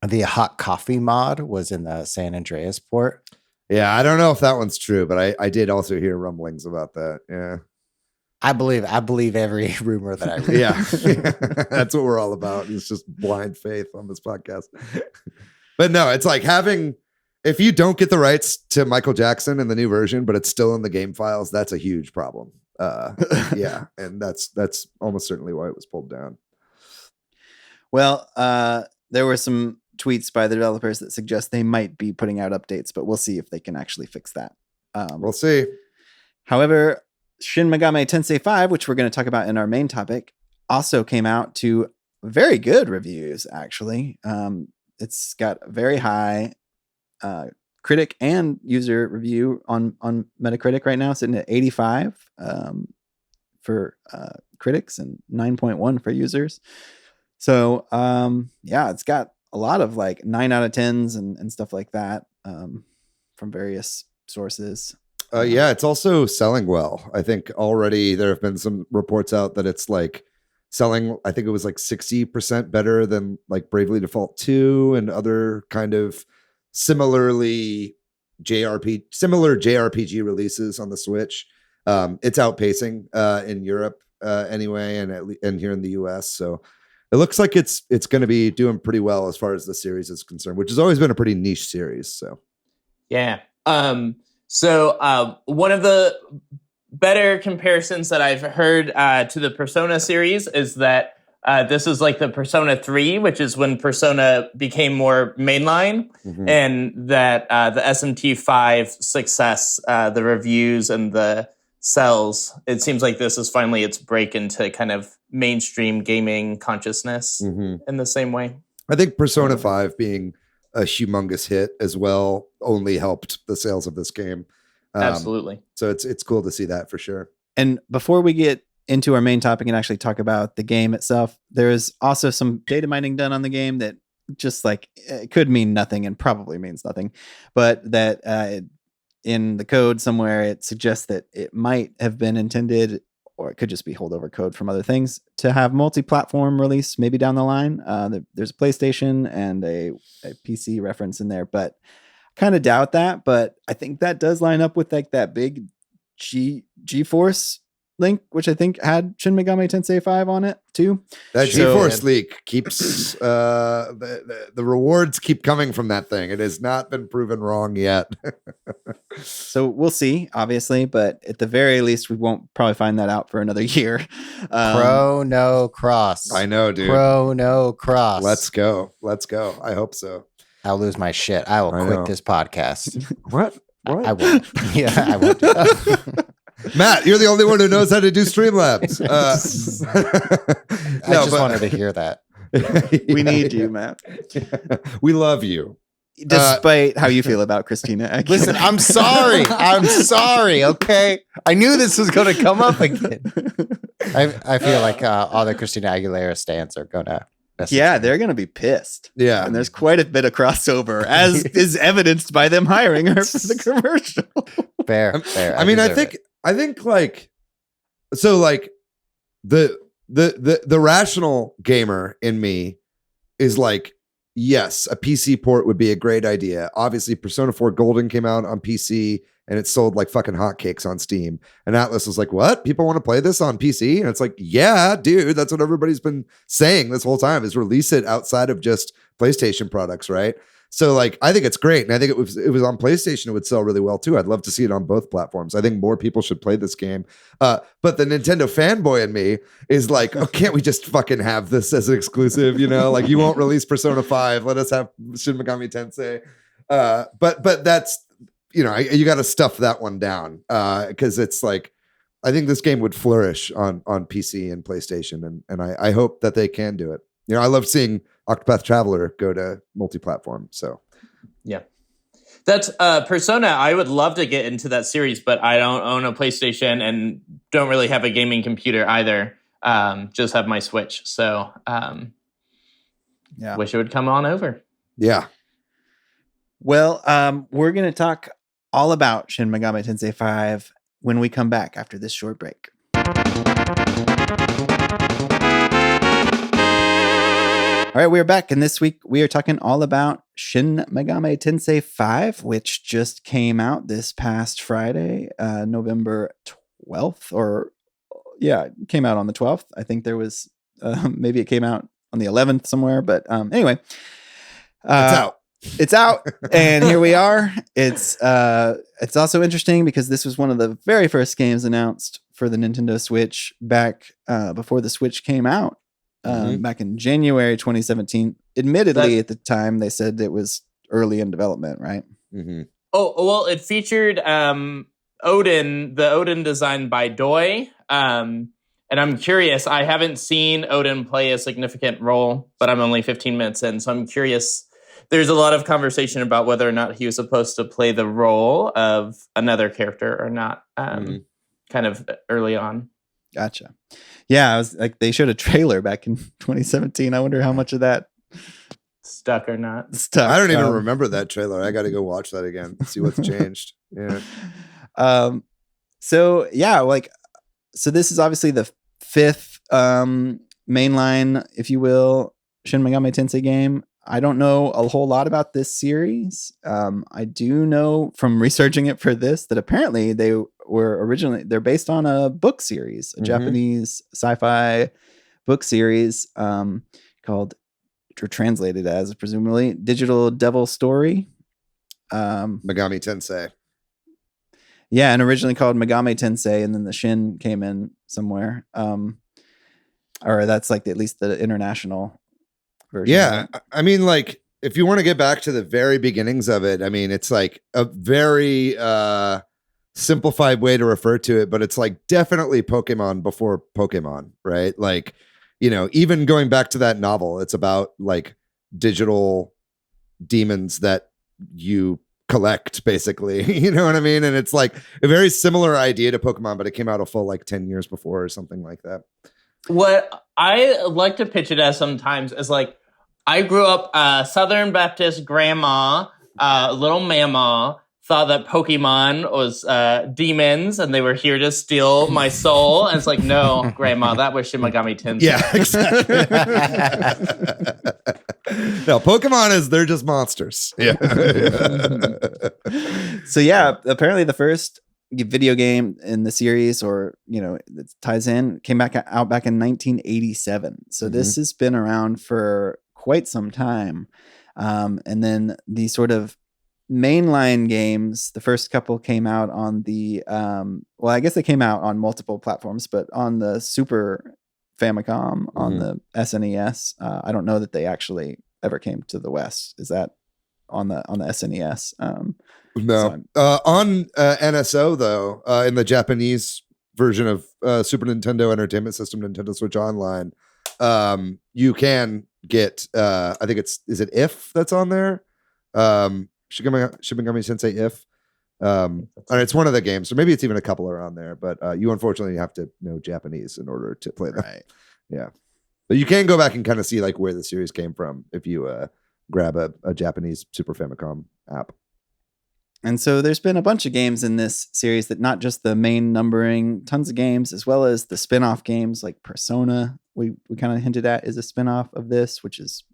Speaker 2: the Hot Coffee mod was in the San Andreas port.
Speaker 1: Yeah, I don't know if that one's true, but I did also hear rumblings about that. Yeah.
Speaker 2: I believe every rumor that I read.
Speaker 1: Yeah. That's what we're all about. It's just blind faith on this podcast. But no, it's like if you don't get the rights to Michael Jackson in the new version, but it's still in the game files, that's a huge problem. Yeah. And that's almost certainly why it was pulled down.
Speaker 3: Well, there were some tweets by the developers that suggest they might be putting out updates, but we'll see if they can actually fix that.
Speaker 1: We'll see.
Speaker 3: However, Shin Megami Tensei V, which we're going to talk about in our main topic, also came out to very good reviews, actually. It's got very high critic and user review on Metacritic right now, sitting at 85 for critics and 9.1 for users. So, yeah, it's got a lot of like 9 out of 10s and stuff like that from various sources.
Speaker 1: Yeah, it's also selling well. I think already there have been some reports out that it's like selling, I think it was like 60% better than like Bravely Default 2 and other kind of similar JRPG releases on the Switch. It's outpacing in Europe anyway, and here in the US. So it looks like it's going to be doing pretty well as far as the series is concerned, which has always been a pretty niche series. So
Speaker 4: yeah. So one of the better comparisons that I've heard to the Persona series is that this is like the Persona 3, which is when Persona became more mainline, and that the SMT5 success, the reviews and the sells, it seems like this is finally its break into kind of mainstream gaming consciousness in the same way.
Speaker 1: I think Persona 5 being a humongous hit as well only helped the sales of this game.
Speaker 4: Absolutely.
Speaker 1: So it's cool to see that for sure.
Speaker 3: And before we get into our main topic and actually talk about the game itself, there is also some data mining done on the game that just like it could mean nothing and probably means nothing, but that in the code somewhere it suggests that it might have been intended, or it could just be holdover code from other things, to have multi-platform release maybe down the line. There's a PlayStation and a PC reference in there, but kind of doubt that. But I think that does line up with like that big G-Force link, which I think had Shin Megami Tensei 5 on it too.
Speaker 1: That G-Force leak keeps the rewards keep coming from that thing. It has not been proven wrong yet.
Speaker 3: So we'll see, obviously, but at the very least, we won't probably find that out for another year.
Speaker 2: Chrono Cross.
Speaker 1: I know, dude.
Speaker 2: Chrono Cross.
Speaker 1: Let's go. I hope so.
Speaker 2: I'll lose my shit. I will quit this podcast.
Speaker 1: What?
Speaker 2: I won't. Yeah, I won't do that.
Speaker 1: Matt, you're the only one who knows how to do Streamlabs.
Speaker 2: I just wanted to hear that.
Speaker 3: We need you, Matt.
Speaker 1: We love you.
Speaker 3: Despite how you feel about Christina Aguilera.
Speaker 2: Listen, I'm sorry. Okay, I knew this was going to come up again. I feel like all the Christina Aguilera stans are gonna.
Speaker 3: Yeah, they're gonna be pissed.
Speaker 1: Yeah,
Speaker 3: and there's quite a bit of crossover, as is evidenced by them hiring her for the commercial.
Speaker 2: Fair.
Speaker 1: I mean, I think like so like the rational gamer in me is like, yes, a PC port would be a great idea. Obviously, Persona 4 Golden came out on PC and it sold like fucking hotcakes on Steam. And Atlas was like, what? People want to play this on PC? And it's like, yeah, dude, that's what everybody's been saying this whole time, is release it outside of just PlayStation products, right? So like, I think it's great. And I think it was on PlayStation, it would sell really well too. I'd love to see it on both platforms. I think more people should play this game. But the Nintendo fanboy in me is like, oh, can't we just fucking have this as an exclusive? You know, like, you won't release Persona 5. Let us have Shin Megami Tensei. But that's, you know, you got to stuff that one down, because it's like, I think this game would flourish on PC and PlayStation, and I hope that they can do it. You know, I love seeing Octopath Traveler go to multi-platform. So,
Speaker 4: yeah, that's Persona. I would love to get into that series, but I don't own a PlayStation and don't really have a gaming computer either. Just have my Switch. So, wish it would come on over.
Speaker 1: Yeah.
Speaker 3: Well, we're going to talk all about Shin Megami Tensei V when we come back after this short break. All right, we're back, and this week we are talking all about Shin Megami Tensei V, which just came out this past Friday, November 12th, it came out on the 12th. I think there was, maybe it came out on the 11th somewhere, but anyway.
Speaker 1: It's out.
Speaker 3: It's out, and here we are. It's also interesting because this was one of the very first games announced for the Nintendo Switch back before the Switch came out, back in January 2017. Admittedly, at the time, they said it was early in development, right?
Speaker 1: Mm-hmm.
Speaker 4: Oh, well, it featured Odin, the Odin designed by Doi. And I'm curious, I haven't seen Odin play a significant role, but I'm only 15 minutes in, so I'm curious. There's a lot of conversation about whether or not he was supposed to play the role of another character or not, kind of early on.
Speaker 3: Gotcha. Yeah, I was like, they showed a trailer back in 2017. I wonder how much of that
Speaker 4: stuck or not.
Speaker 3: Stuck.
Speaker 1: I don't even remember that trailer. I got to go watch that again, see what's changed. Yeah.
Speaker 3: So this is obviously the fifth mainline, if you will, Shin Megami Tensei game. I don't know a whole lot about this series. I do know from researching it for this that apparently they're based on a book series, a Japanese sci-fi book series called, or translated as presumably, Digital Devil Story.
Speaker 1: Megami Tensei.
Speaker 3: Yeah, and originally called Megami Tensei, and then the Shin came in somewhere. Or that's like at least the international version.
Speaker 1: Yeah, I mean, like, if you want to get back to the very beginnings of it, I mean, it's like a very simplified way to refer to it, but it's like definitely Pokemon before Pokemon, right? Like, you know, even going back to that novel, it's about like digital demons that you collect, basically. You know what I mean? And it's like a very similar idea to Pokemon, but it came out a full like 10 years before or something like that.
Speaker 4: What I like to pitch it as sometimes is like, I grew up Southern Baptist grandma, little mama, thought that Pokemon was demons and they were here to steal my soul. And it's like, no, grandma, that was Shin Megami Tensei.
Speaker 1: Yeah, exactly. No, Pokemon they're just monsters. Yeah.
Speaker 3: So yeah, apparently the first video game in the series, or that ties in, came out back in 1987. So this has been around for quite some time. And then the sort of mainline games, the first couple came out on the well, I guess they came out on multiple platforms, but on the Super Famicom, on the SNES. I don't know that they actually ever came to the West. Is that on the SNES?
Speaker 1: No. On NSO though, in the Japanese version of Super Nintendo Entertainment System, Nintendo Switch Online, you can get I think is it If that's on there? Shin Megami Tensei If. And it's one of the games, or maybe it's even a couple around there, but you unfortunately have to know Japanese in order to play them.
Speaker 3: Right.
Speaker 1: Yeah. But you can go back and kind of see like where the series came from if you grab a Japanese Super Famicom app.
Speaker 3: And so there's been a bunch of games in this series that not just the main numbering, tons of games, as well as the spin-off games like Persona. We kind of hinted at is a spin-off of this, which is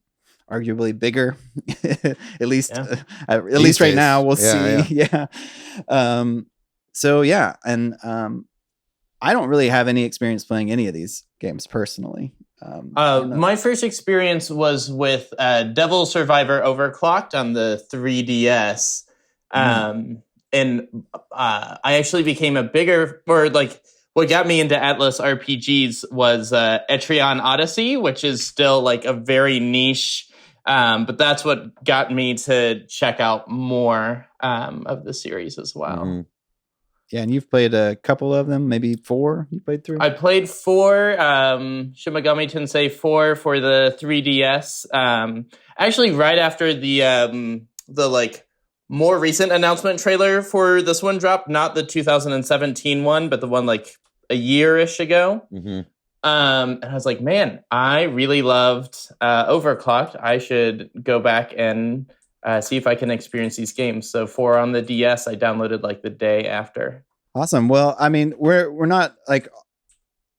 Speaker 3: arguably bigger, at least right now. We'll see. Yeah. So yeah, and I don't really have any experience playing any of these games personally.
Speaker 4: My first experience was with Devil Survivor Overclocked on the 3DS. And I actually became a bigger, or like what got me into Atlas RPGs was Etrian Odyssey, which is still like a very niche, but that's what got me to check out more of the series as well.
Speaker 3: Mm-hmm. Yeah, and you've played a couple of them, maybe 4 you played through?
Speaker 4: I played 4, Shin Megami Tensei 4 for the 3DS. Actually, right after the like more recent announcement trailer for this one dropped, not the 2017 one, but the one like a year-ish ago. Mm-hmm. And I was like, man, I really loved Overclocked. I should go back and see if I can experience these games. So 4 on the DS, I downloaded like the day after.
Speaker 3: Awesome. Well, I mean, we're not like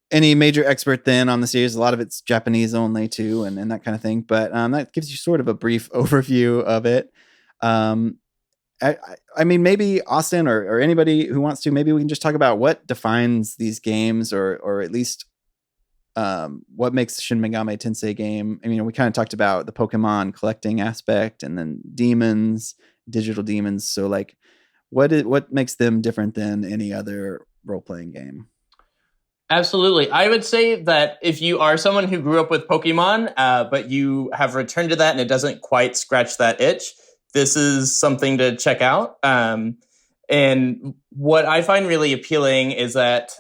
Speaker 3: any major expert then on the series. A lot of it's Japanese only too, and that kind of thing. But that gives you sort of a brief overview of it. I mean, maybe Austin or anybody who wants to, maybe we can just talk about what defines these games, or at least what makes the Shin Megami Tensei game. I mean, we kind of talked about the Pokemon collecting aspect, and then demons, digital demons. So, like, what makes them different than any other role-playing game?
Speaker 4: Absolutely. I would say that if you are someone who grew up with Pokemon, but you have returned to that and it doesn't quite scratch that itch, this is something to check out. And what I find really appealing is that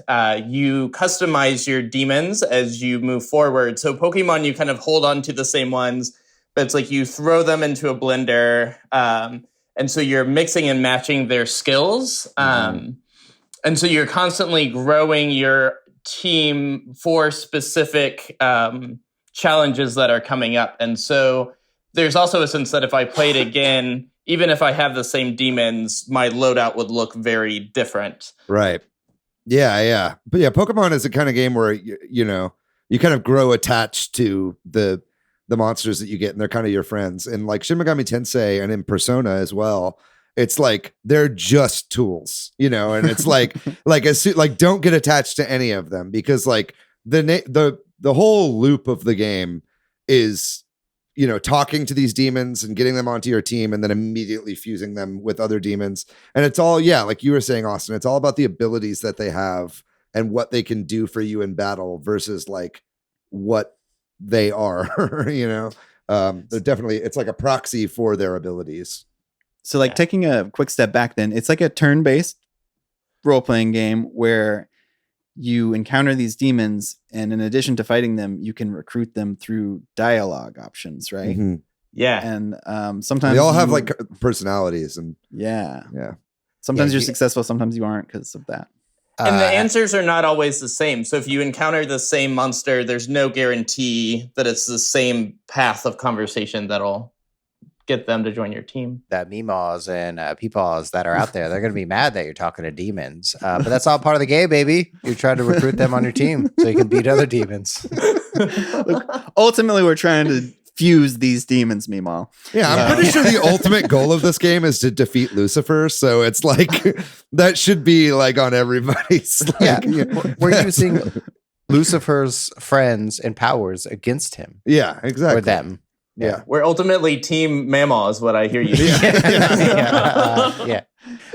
Speaker 4: you customize your demons as you move forward. So Pokemon, you kind of hold on to the same ones, but it's like you throw them into a blender. And so you're mixing and matching their skills. And so you're constantly growing your team for specific challenges that are coming up. And so there's also a sense that if I played again, even if I have the same demons, my loadout would look very different.
Speaker 1: Right. Yeah. But yeah, Pokemon is the kind of game where, you know, you kind of grow attached to the monsters that you get, and they're kind of your friends. And like Shin Megami Tensei and in Persona as well, it's like they're just tools, you know, and it's like don't get attached to any of them, because like the whole loop of the game is, you know, talking to these demons and getting them onto your team and then immediately fusing them with other demons. And it's all, like you were saying, Austin, it's all about the abilities that they have and what they can do for you in battle versus like what they are, you know. They're definitely, it's like a proxy for their abilities.
Speaker 3: So like taking a quick step back then, it's like a turn-based role-playing game where you encounter these demons, and in addition to fighting them, you can recruit them through dialogue options, right?
Speaker 1: Mm-hmm.
Speaker 4: Yeah.
Speaker 3: And sometimes
Speaker 1: they all have like personalities, and
Speaker 3: sometimes you're successful, sometimes you aren't because of that.
Speaker 4: And the answers are not always the same. So if you encounter the same monster, there's no guarantee that it's the same path of conversation that'll get them to join your team.
Speaker 2: That Meemaws and Peepaws that are out there, they're going to be mad that you're talking to demons. But that's all part of the game, baby. You're trying to recruit them on your team so you can beat other demons.
Speaker 3: Look, ultimately, we're trying to fuse these demons, Meemaw.
Speaker 1: Yeah, I'm pretty sure the ultimate goal of this game is to defeat Lucifer. So it's like, that should be like on everybody's. Like,
Speaker 2: we're using Lucifer's friends and powers against him.
Speaker 1: Yeah, exactly.
Speaker 2: Or them.
Speaker 1: Yeah.
Speaker 4: We're ultimately Team Mammal is what I hear you say.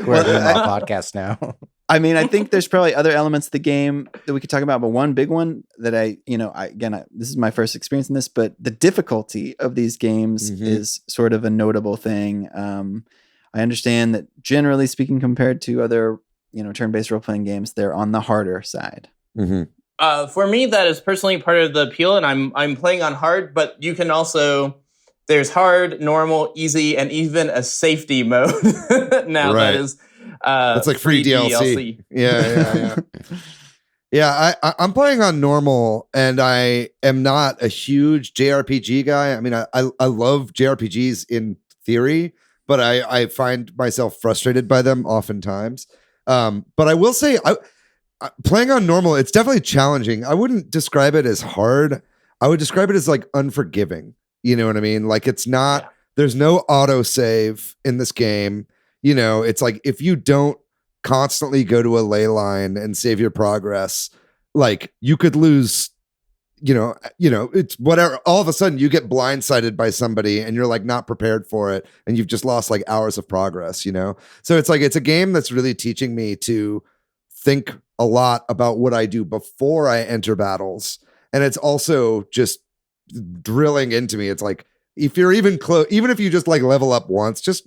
Speaker 2: We're a Mammal podcast now.
Speaker 3: I mean, I think there's probably other elements of the game that we could talk about, but one big one that this is my first experience in this, but the difficulty of these games is sort of a notable thing. I understand that generally speaking, compared to other, turn-based role-playing games, they're on the harder side.
Speaker 1: Mm-hmm.
Speaker 4: For me, that is personally part of the appeal, and I'm playing on hard, but you can also, there's hard, normal, easy, and even a safety mode now that is
Speaker 1: that's like free DLC. Yeah. I'm playing on normal, and I am not a huge JRPG guy. I mean, I love JRPGs in theory, but I find myself frustrated by them oftentimes. But I will say, playing on normal, it's definitely challenging. I wouldn't describe it as hard. I would describe it as like unforgiving. You know what I mean? Like it's not, there's no auto save in this game. You know, it's like if you don't constantly go to a ley line and save your progress, like you could lose, you know, it's whatever. All of a sudden you get blindsided by somebody and you're like not prepared for it. And you've just lost like hours of progress, you know? So it's like, it's a game that's really teaching me to think a lot about what I do before I enter battles. And it's also just drilling into me. It's like, if you're even close, even if you just like level up once, just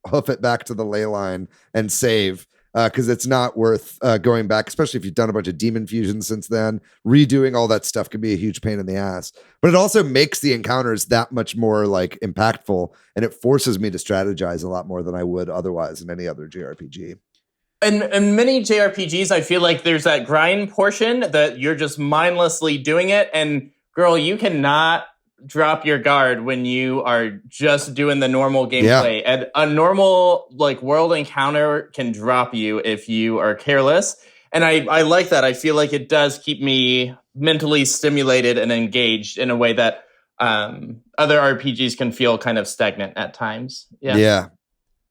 Speaker 1: hoof it back to the ley line and save. Because it's not worth going back, especially if you've done a bunch of demon fusions since then. Redoing all that stuff can be a huge pain in the ass. But it also makes the encounters that much more like impactful, and it forces me to strategize a lot more than I would otherwise in any other JRPG.
Speaker 4: And in many JRPGs, I feel like there's that grind portion that you're just mindlessly doing it. And girl, you cannot drop your guard when you are just doing the normal gameplay. And a normal like world encounter can drop you if you are careless. And I like that. I feel like it does keep me mentally stimulated and engaged in a way that other RPGs can feel kind of stagnant at times. Yeah.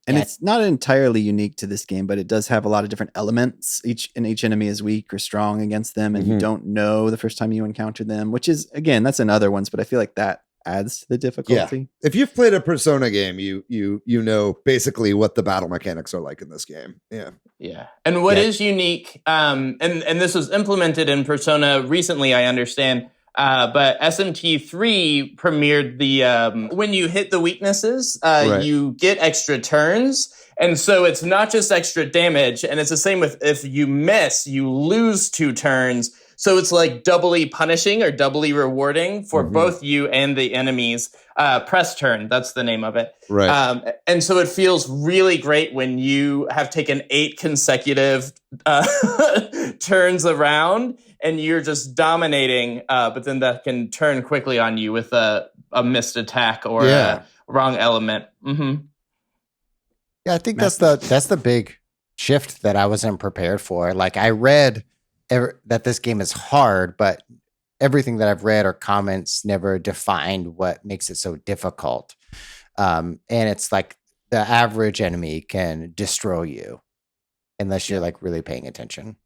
Speaker 3: And it's not entirely unique to this game, but it does have a lot of different elements. Each enemy is weak or strong against them, and you don't know the first time you encounter them, which is, again, that's in other ones, but I feel like that adds to the difficulty.
Speaker 1: Yeah. If you've played a Persona game, you know basically what the battle mechanics are like in this game. Yeah.
Speaker 4: And what is unique, and this was implemented in Persona recently, I understand. But SMT3 premiered the when you hit the weaknesses, you get extra turns. And so it's not just extra damage. And it's the same with if you miss, you lose 2 turns. So it's like doubly punishing or doubly rewarding for both you and the enemies. Press turn, that's the name of it.
Speaker 1: Right.
Speaker 4: And so it feels really great when you have taken 8 consecutive turns around and you're just dominating, but then that can turn quickly on you with a missed attack or a wrong element.
Speaker 2: Yeah, I think that's the big shift that I wasn't prepared for. Like I read that this game is hard, but everything that I've read or comments never defined what makes it so difficult. And it's like the average enemy can destroy you unless you're like really paying attention.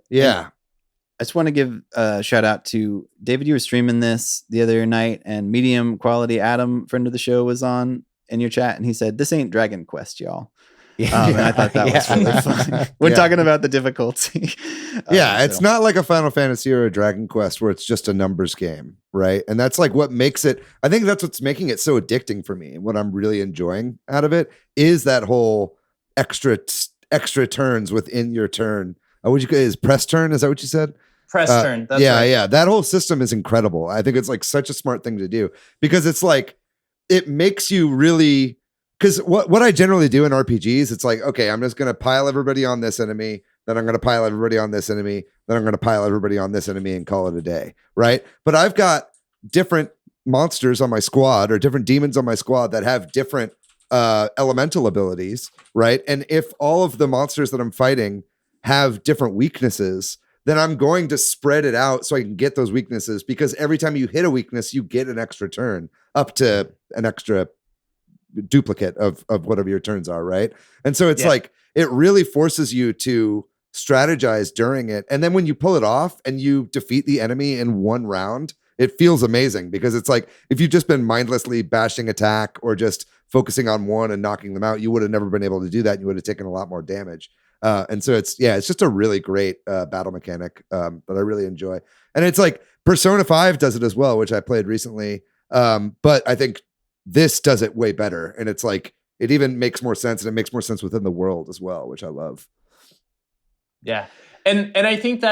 Speaker 1: Yeah.
Speaker 3: I just want to give a shout out to David. You were streaming this the other night, and Medium Quality Adam, friend of the show, was on in your chat, and he said, "This ain't Dragon Quest, y'all." And I thought that was really funny when talking about the difficulty.
Speaker 1: It's not like a Final Fantasy or a Dragon Quest where it's just a numbers game, right? And that's like what makes it. I think that's what's making it so addicting for me. What I'm really enjoying out of it is that whole extra turns within your turn. Is press turn? Is that what you said?
Speaker 4: Press turn. That's right.
Speaker 1: Yeah. That whole system is incredible. I think it's like such a smart thing to do because it's like it makes you really. Because what I generally do in RPGs, it's like, okay, I'm just going to pile everybody on this enemy, then I'm going to pile everybody on this enemy, then I'm going to pile everybody on this enemy and call it a day, right? But I've got different monsters on my squad or different demons on my squad that have different elemental abilities, right? And if all of the monsters that I'm fighting have different weaknesses, then I'm going to spread it out so I can get those weaknesses because every time you hit a weakness, you get an extra turn up to an extra duplicate of whatever your turns are, right? And so it's like it really forces you to strategize during it, and then when you pull it off and you defeat the enemy in one round, it feels amazing because it's like if you've just been mindlessly bashing attack or just focusing on one and knocking them out, you would have never been able to do that, and you would have taken a lot more damage. And so it's just a really great battle mechanic that I really enjoy, and it's like Persona 5 does it as well, which I played recently, but I think this does it way better, and it's like it even makes more sense, and it makes more sense within the world as well, which I love.
Speaker 4: Yeah, and I think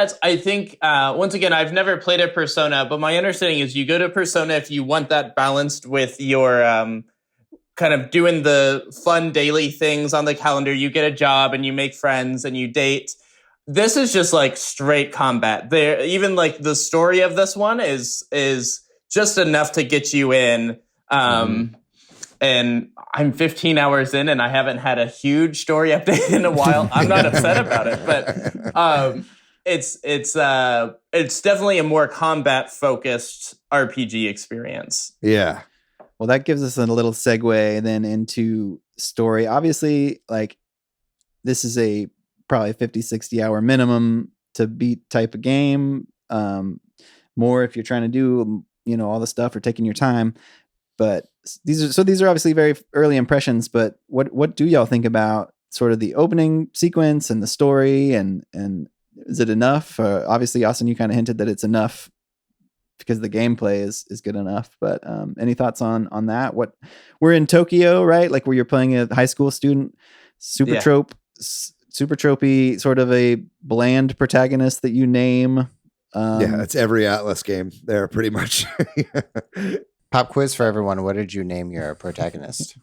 Speaker 4: once again, I've never played a Persona, but my understanding is you go to Persona if you want that balanced with your kind of doing the fun daily things on the calendar. You get a job and you make friends and you date. This is just like straight combat. There, even like the story of this one is just enough to get you in. and I'm 15 hours in and I haven't had a huge story update in a while. I'm not upset about it, but it's definitely a more combat focused RPG experience.
Speaker 1: Yeah.
Speaker 3: Well, that gives us a little segue then into story. Obviously, like this is a probably 50, 60 hour minimum to beat type of game. More if you're trying to do, all the stuff or taking your time. But these are obviously very early impressions, but what do y'all think about sort of the opening sequence and the story and is it enough? Obviously, Austin, you kind of hinted that it's enough because the gameplay is good enough. But any thoughts on that? What we're in Tokyo, right? Like where you're playing a high school student, super tropey, sort of a bland protagonist that you name.
Speaker 1: It's every Atlas game there, pretty much.
Speaker 2: Pop quiz for everyone. What did you name your protagonist?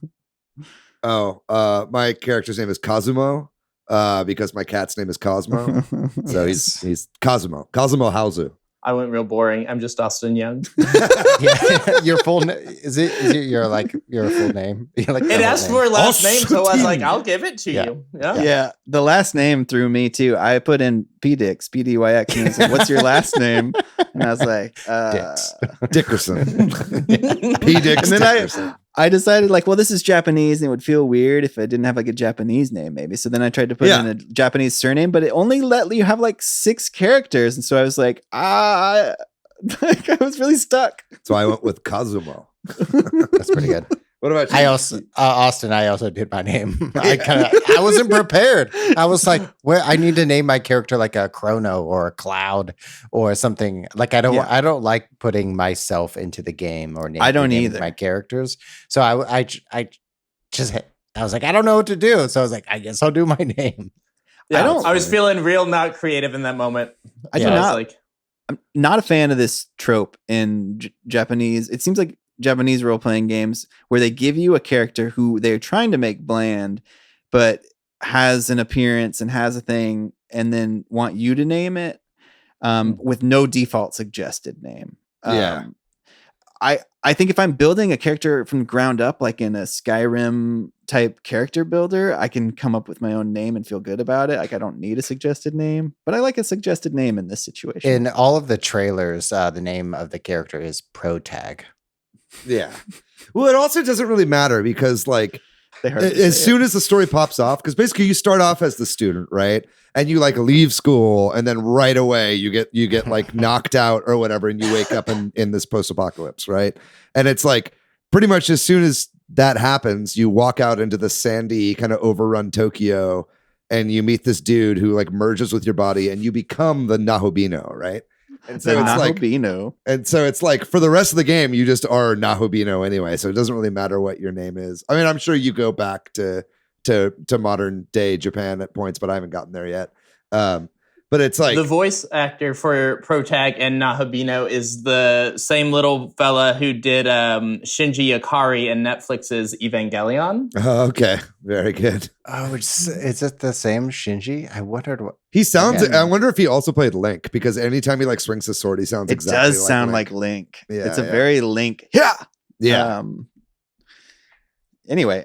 Speaker 1: My character's name is Kazumo, because my cat's name is Cosmo. So he's Kazumo Hauzu.
Speaker 4: I went real boring. I'm just Austin Young.
Speaker 2: Yeah, your full is it your full name? Like
Speaker 4: it asked for a last name, so I was like, I'll give it to you.
Speaker 3: Yeah. The last name threw me too. I put in PDX, PDYX, and it was like, what's your last name? And I was like,
Speaker 1: Dickerson. PDX.
Speaker 3: And then I decided like, well, this is Japanese and it would feel weird if I didn't have like a Japanese name maybe. So then I tried to put in a Japanese surname, but it only let you have like 6 characters. And so I was like, I was really stuck.
Speaker 1: So I went with Kazumo.
Speaker 2: That's pretty good.
Speaker 1: What about you?
Speaker 2: I also, Austin, I also did my name. I wasn't prepared. I was like, I need to name my character like a Chrono or a Cloud or something. Like I don't like putting myself into the game or naming my characters. So I was like, I don't know what to do. So I was like, I guess I'll do my name.
Speaker 4: Yeah, I was feeling real not creative in that moment.
Speaker 3: I'm not a fan of this trope in Japanese. It seems like Japanese role-playing games where they give you a character who they're trying to make bland, but has an appearance and has a thing, and then want you to name it with no default suggested name. I think if I'm building a character from the ground up, like in a Skyrim type character builder, I can come up with my own name and feel good about it. Like I don't need a suggested name, but I like a suggested name in this situation.
Speaker 2: In all of the trailers, the name of the character is Protag.
Speaker 1: Yeah. Well, it also doesn't really matter because like as soon as the story pops off, because basically you start off as the student, right? And you like leave school and then right away you get like knocked out or whatever. And you wake up in this post-apocalypse, right? And it's like pretty much as soon as that happens, you walk out into the sandy kind of overrun Tokyo and you meet this dude who like merges with your body and you become the Nahobino, right? And so it's
Speaker 3: Nahobino.
Speaker 1: And so it's like for the rest of the game, you just are Nahobino anyway. So it doesn't really matter what your name is. I mean, I'm sure you go back to modern day Japan at points, but I haven't gotten there yet. But it's like
Speaker 4: the voice actor for Protag and Nahobino is the same little fella who did Shinji Ikari in Netflix's Evangelion.
Speaker 1: Oh, okay, very good.
Speaker 2: Oh, is it the same Shinji? I wondered what
Speaker 1: he sounds. Again. I wonder if he also played Link because anytime he like swings his sword, he sounds.
Speaker 3: It does sound like Link.
Speaker 1: Yeah,
Speaker 3: it's a very Link. Yeah. Anyway,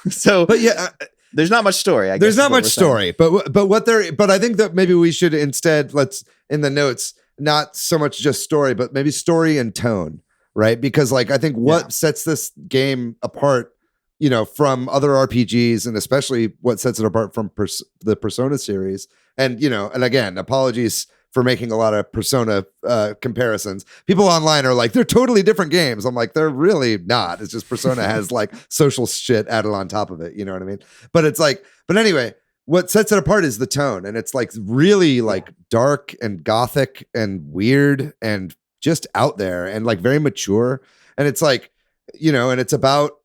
Speaker 3: so
Speaker 1: but yeah.
Speaker 3: There's not much story. I guess
Speaker 1: there's not much story, but I think that maybe we should instead let's in the notes not so much just story, but maybe story and tone, right? Because like I think what sets this game apart, from other RPGs, and especially what sets it apart from the Persona series, and and again, apologies for making a lot of Persona comparisons. People online are like, they're totally different games. I'm like, they're really not. It's just Persona has like social shit added on top of it. You know what I mean? But it's like, but anyway, what sets it apart is the tone. And it's like really like dark and gothic and weird and just out there and like very mature. And it's like, and it's about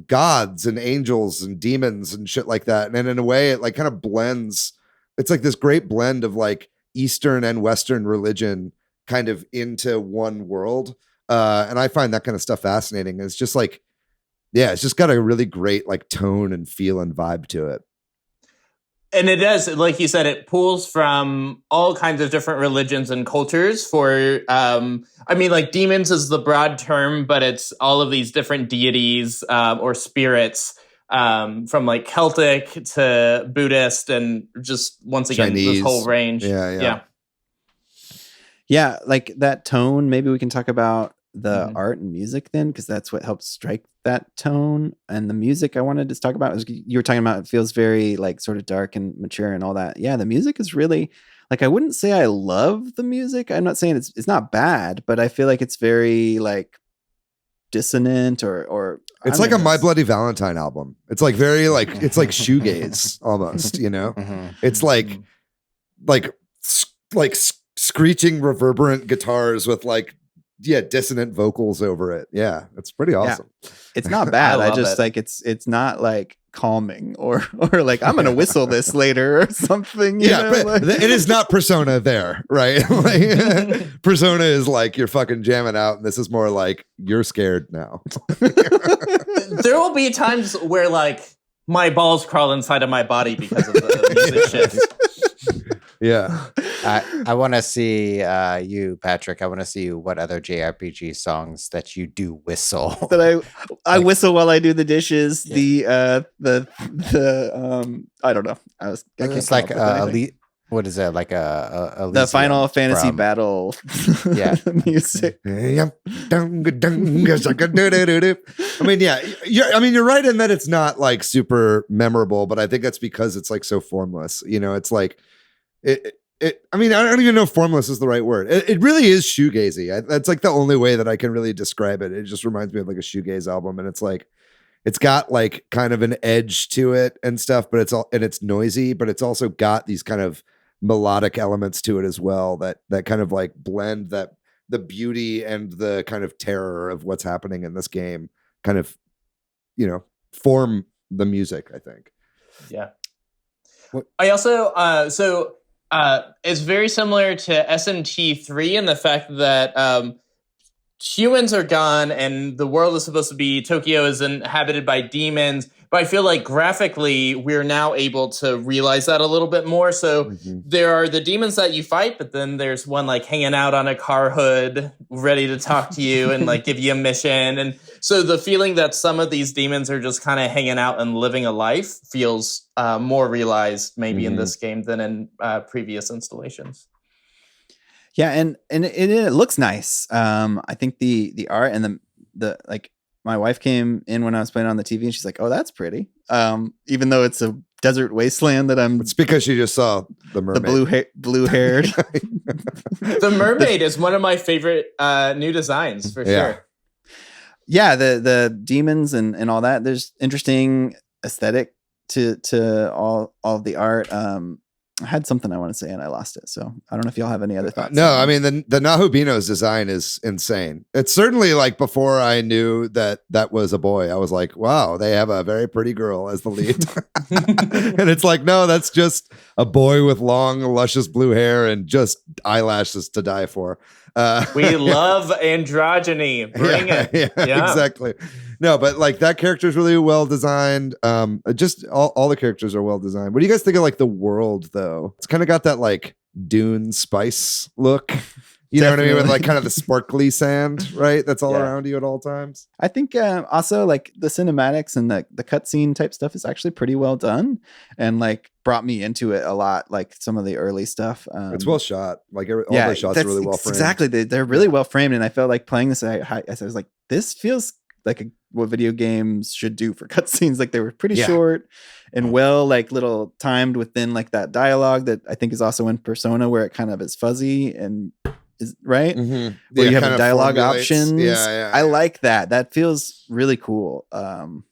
Speaker 1: gods and angels and demons and shit like that. And in a way, it like kind of blends. It's like this great blend of like Eastern and Western religion kind of into one world. And I find that kind of stuff fascinating. It's just like, it's just got a really great like tone and feel and vibe to it.
Speaker 4: And it does, like you said, it pulls from all kinds of different religions and cultures for, I mean, like demons is the broad term, but it's all of these different deities or spirits from like Celtic to Buddhist and just once again,
Speaker 1: Chinese.
Speaker 4: this whole range.
Speaker 3: Yeah, like that tone. Maybe we can talk about the art and music then, because that's what helps strike that tone. And the music I wanted to talk about is you were talking about, it feels very like sort of dark and mature and all that. Yeah, the music is really like, I wouldn't say I love the music. I'm not saying it's not bad, but I feel like it's very like dissonant or
Speaker 1: it's like a My Bloody Valentine album. It's like very like, it's like shoegaze almost, you know? It's like screeching reverberant guitars with like dissonant vocals over it. Yeah, it's pretty awesome.
Speaker 3: Yeah. It's not bad. I just like it's not like calming or like I'm gonna whistle this later or something. You know?
Speaker 1: Like, it is not Persona there, right? Like, Persona is like you're fucking jamming out, and this is more like you're scared now.
Speaker 4: There will be times where like my balls crawl inside of my body because of the music shifts.
Speaker 1: Yeah.
Speaker 2: I want to see you, Patrick. I want to see what other JRPG songs that you do whistle.
Speaker 3: That I whistle while I do the dishes. Yeah. The I don't know.
Speaker 2: It's like what is that? Like a
Speaker 3: the Final Fantasy battle.
Speaker 2: Yeah,
Speaker 3: music.
Speaker 1: I mean, you're right in that it's not like super memorable, but I think that's because it's like so formless. You know, it's like. I mean, I don't even know if formless is the right word. It really is shoegazy. That's like the only way that I can really describe it. It just reminds me of like a shoegaze album, and it's like, it's got like kind of an edge to it and stuff, but it's noisy, but it's also got these kind of melodic elements to it as well that kind of like blend the beauty and the kind of terror of what's happening in this game, kind of, you know, form the music, I think.
Speaker 4: Yeah. I also it's very similar to SMT3 in the fact that humans are gone and the world is supposed to be, Tokyo is inhabited by demons, but I feel like graphically we're now able to realize that a little bit more. So there are the demons that you fight, but then there's one like hanging out on a car hood ready to talk to you and like give you a mission. And so the feeling that some of these demons are just kind of hanging out and living a life feels more realized maybe in this game than in previous installations.
Speaker 3: Yeah, and it looks nice. I think the art and the like, my wife came in when I was playing on the TV and she's like, "Oh, that's pretty." Even though it's a desert wasteland that
Speaker 1: it's because she just saw the mermaid.
Speaker 3: The blue haired.
Speaker 4: The mermaid is one of my favorite new designs for sure.
Speaker 3: Yeah, the demons and all that. There's interesting aesthetic to all of the art. I had something I want to say and I lost it. So I don't know if y'all have any other thoughts.
Speaker 1: No, I mean, the Nahubino's design is insane. It's certainly like before I knew that was a boy, I was like, wow, they have a very pretty girl as the lead. And it's like, no, that's just a boy with long, luscious blue hair and just eyelashes to die for.
Speaker 4: We love androgyny. Bring it.
Speaker 1: Yeah, exactly. No, but like that character is really well designed. Just all the characters are well designed. What do you guys think of like the world though? It's kind of got that like Dune spice look. You know what I mean? With like kind of the sparkly sand, right? That's all around you at all times.
Speaker 3: I think also like the cinematics and the cutscene type stuff is actually pretty well done and like brought me into it a lot. Like some of the early stuff.
Speaker 1: It's well shot. Like all the shots are really well framed.
Speaker 3: Exactly. They're really well framed. And I felt like playing this, I was like, this feels like what video games should do for cutscenes. Like they were pretty short and well, like little timed within like that dialogue that I think is also in Persona where it kind of is fuzzy and is right where you have a dialogue options. I like that. That feels really cool. It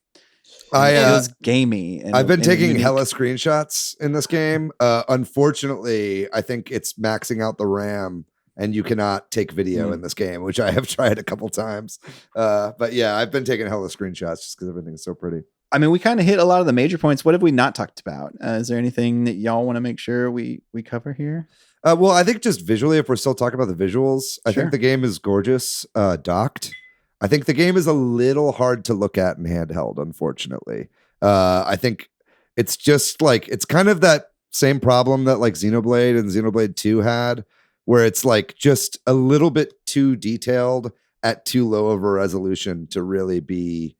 Speaker 3: feels gamey.
Speaker 1: I've been taking hella screenshots in this game. Unfortunately, I think it's maxing out the RAM and you cannot take video in this game, which I have tried a couple times. But yeah, I've been taking hella screenshots just because everything's so pretty.
Speaker 3: I mean, we kind of hit a lot of the major points. What have we not talked about? Is there anything that y'all want to make sure we cover here?
Speaker 1: Well, I think just visually, if we're still talking about the visuals, I think the game is gorgeous, docked. I think the game is a little hard to look at in handheld, unfortunately. I think it's just like, it's kind of that same problem that like Xenoblade and Xenoblade 2 had, where it's like just a little bit too detailed at too low of a resolution to really be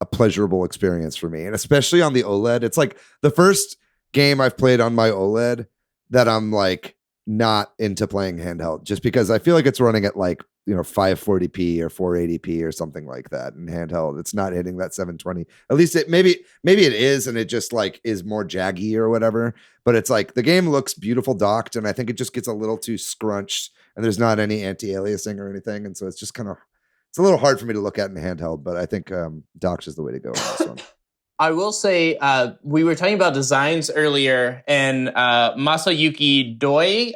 Speaker 1: a pleasurable experience for me. And especially on the OLED, it's like the first game I've played on my OLED that I'm like not into playing handheld, just because I feel like it's running at like, 540p or 480p or something like that in handheld. It's not hitting that 720. At least maybe it is, and it just like is more jaggy or whatever. But it's like the game looks beautiful docked, and I think it just gets a little too scrunched, and there's not any anti-aliasing or anything, and so it's just kind of, it's a little hard for me to look at in handheld. But I think docked is the way to go on this one.
Speaker 4: I will say, we were talking about designs earlier, and Masayuki Doi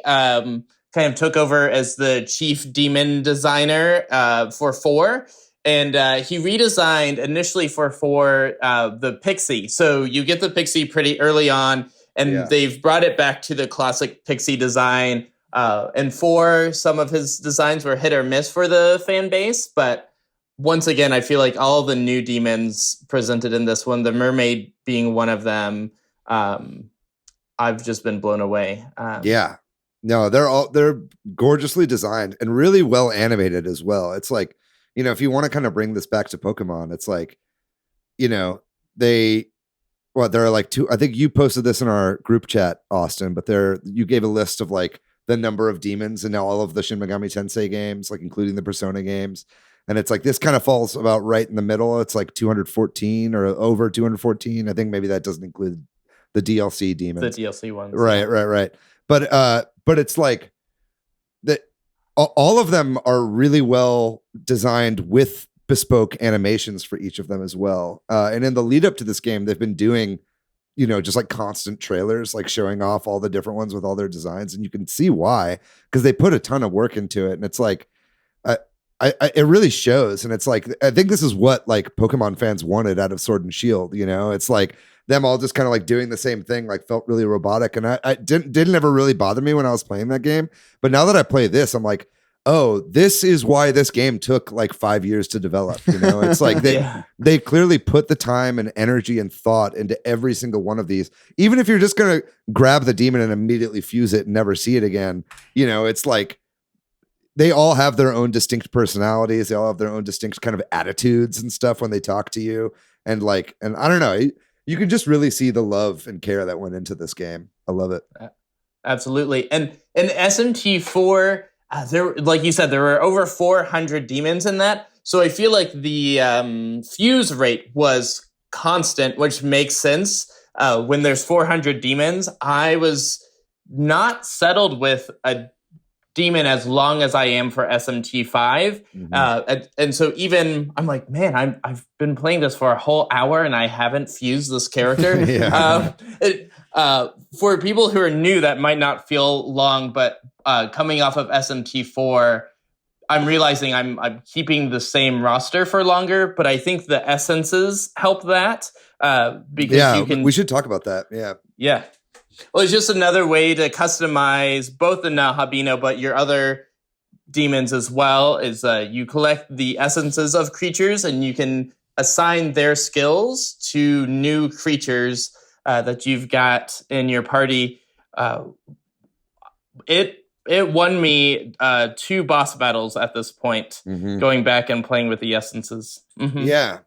Speaker 4: kind of took over as the chief demon designer for 4. And he redesigned initially for 4 the Pixie. So you get the Pixie pretty early on, and they've brought it back to the classic Pixie design. And 4, some of his designs were hit or miss for the fan base, but once again, I feel like all the new demons presented in this one, the mermaid being one of them, I've just been blown away.
Speaker 1: No, they're gorgeously designed and really well animated as well. It's like, if you want to kind of bring this back to Pokemon, it's like, there are like 2, I think you posted this in our group chat, Austin, but you gave a list of like the number of demons in all of the Shin Megami Tensei games, like including the Persona games. And it's like, this kind of falls about right in the middle. It's like 214 or over 214. I think maybe that doesn't include the DLC demons.
Speaker 4: The DLC ones.
Speaker 1: Right. But it's like that all of them are really well designed with bespoke animations for each of them as well. And in the lead up to this game, they've been doing, just like constant trailers, like showing off all the different ones with all their designs. And you can see why, because they put a ton of work into it. And it's like, it really shows. And it's like, I think this is what like Pokemon fans wanted out of Sword and Shield. It's like them all just kind of like doing the same thing, like felt really robotic. And I didn't ever really bother me when I was playing that game. But now that I play this, I'm like, oh, this is why this game took like 5 years to develop. It's like they clearly put the time and energy and thought into every single one of these. Even if you're just going to grab the demon and immediately fuse it and never see it again, it's like, they all have their own distinct personalities. They all have their own distinct kind of attitudes and stuff when they talk to you. And I don't know, you can just really see the love and care that went into this game. I love it.
Speaker 4: Absolutely. And in SMT4, there, like you said, there were over 400 demons in that. So I feel like the fuse rate was constant, which makes sense. When there's 400 demons, I was not settled with a demon as long as I am for SMT5. And so even I'm like, man, I've been playing this for a whole hour and I haven't fused this character. For people who are new, that might not feel long, but coming off of SMT4, I'm realizing I'm keeping the same roster for longer, but I think the essences help that because you can.
Speaker 1: We should talk about that.
Speaker 4: Yeah. Well, it's just another way to customize both the Nahabino, but your other demons as well. Is you collect the essences of creatures and you can assign their skills to new creatures that you've got in your party. It won me 2 boss battles at this point, going back and playing with the essences.
Speaker 1: Yeah.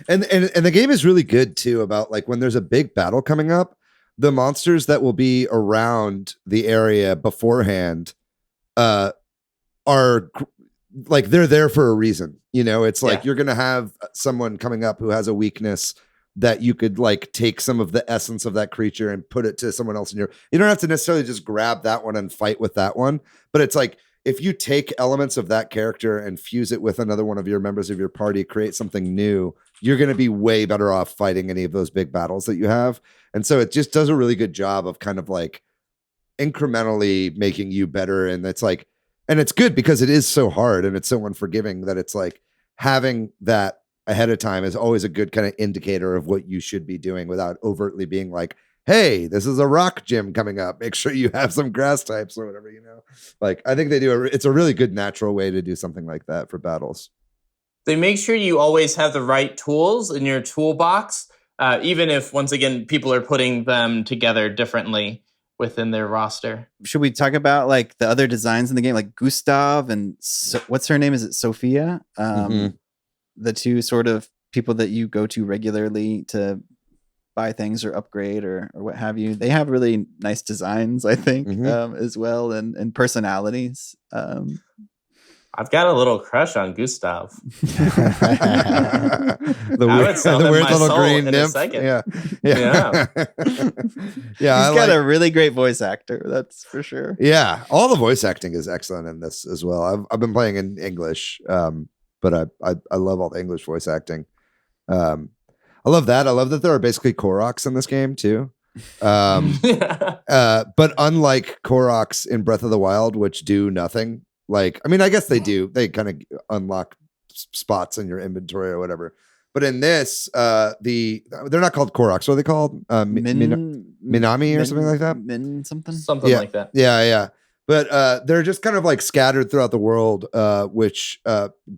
Speaker 1: And the game is really good too about like when there's a big battle coming up, the monsters that will be around the area beforehand are like, they're there for a reason. It's like you're going to have someone coming up who has a weakness that you could like take some of the essence of that creature and put it to someone else you don't have to necessarily just grab that one and fight with that one. But it's like, if you take elements of that character and fuse it with another one of your members of your party, create something new, you're going to be way better off fighting any of those big battles that you have. And so it just does a really good job of kind of like incrementally making you better. And it's like, and it's good because it is so hard and it's so unforgiving that it's like having that ahead of time is always a good kind of indicator of what you should be doing without overtly being like, hey, this is a rock gym coming up. Make sure you have some grass types or whatever, Like, I think they do. It's a really good natural way to do something like that for battles.
Speaker 4: They make sure you always have the right tools in your toolbox, even if, once again, people are putting them together differently. within their roster.
Speaker 3: Should we talk about like the other designs in the game, like Gustav and what's her name? Is it Sophia? The two sort of people that you go to regularly to buy things or upgrade or what have you. They have really nice designs, I think, as well, and personalities.
Speaker 4: I've got a little crush on Gustav.
Speaker 1: the
Speaker 4: I
Speaker 1: weird,
Speaker 4: would sell
Speaker 1: the
Speaker 4: him
Speaker 1: weird
Speaker 4: my
Speaker 1: little
Speaker 4: soul
Speaker 1: green
Speaker 4: in a
Speaker 1: nymph.
Speaker 4: second.
Speaker 1: Yeah.
Speaker 4: Yeah.
Speaker 1: Yeah,
Speaker 3: He's got a really great voice actor, that's for sure.
Speaker 1: Yeah, all the voice acting is excellent in this as well. I've been playing in English, but I love all the English voice acting. I love that. I love that there are basically Koroks in this game too. But unlike Koroks in Breath of the Wild, which do nothing, like, I mean, I guess they do. They kind of unlock spots in your inventory or whatever. But in this, they're not called Koroks. What are they called? Minami or something like that?
Speaker 4: Something like that.
Speaker 1: Yeah. But they're just kind of like scattered throughout the world, which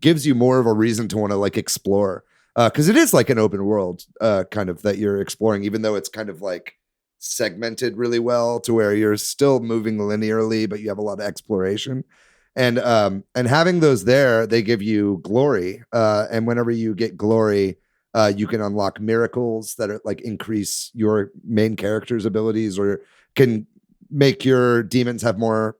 Speaker 1: gives you more of a reason to want to like explore. Because it is like an open world kind of that you're exploring, even though it's kind of like segmented really well to where you're still moving linearly, but you have a lot of exploration. And having those there, they give you glory. And whenever you get glory, you can unlock miracles that are like increase your main character's abilities or can make your demons have more,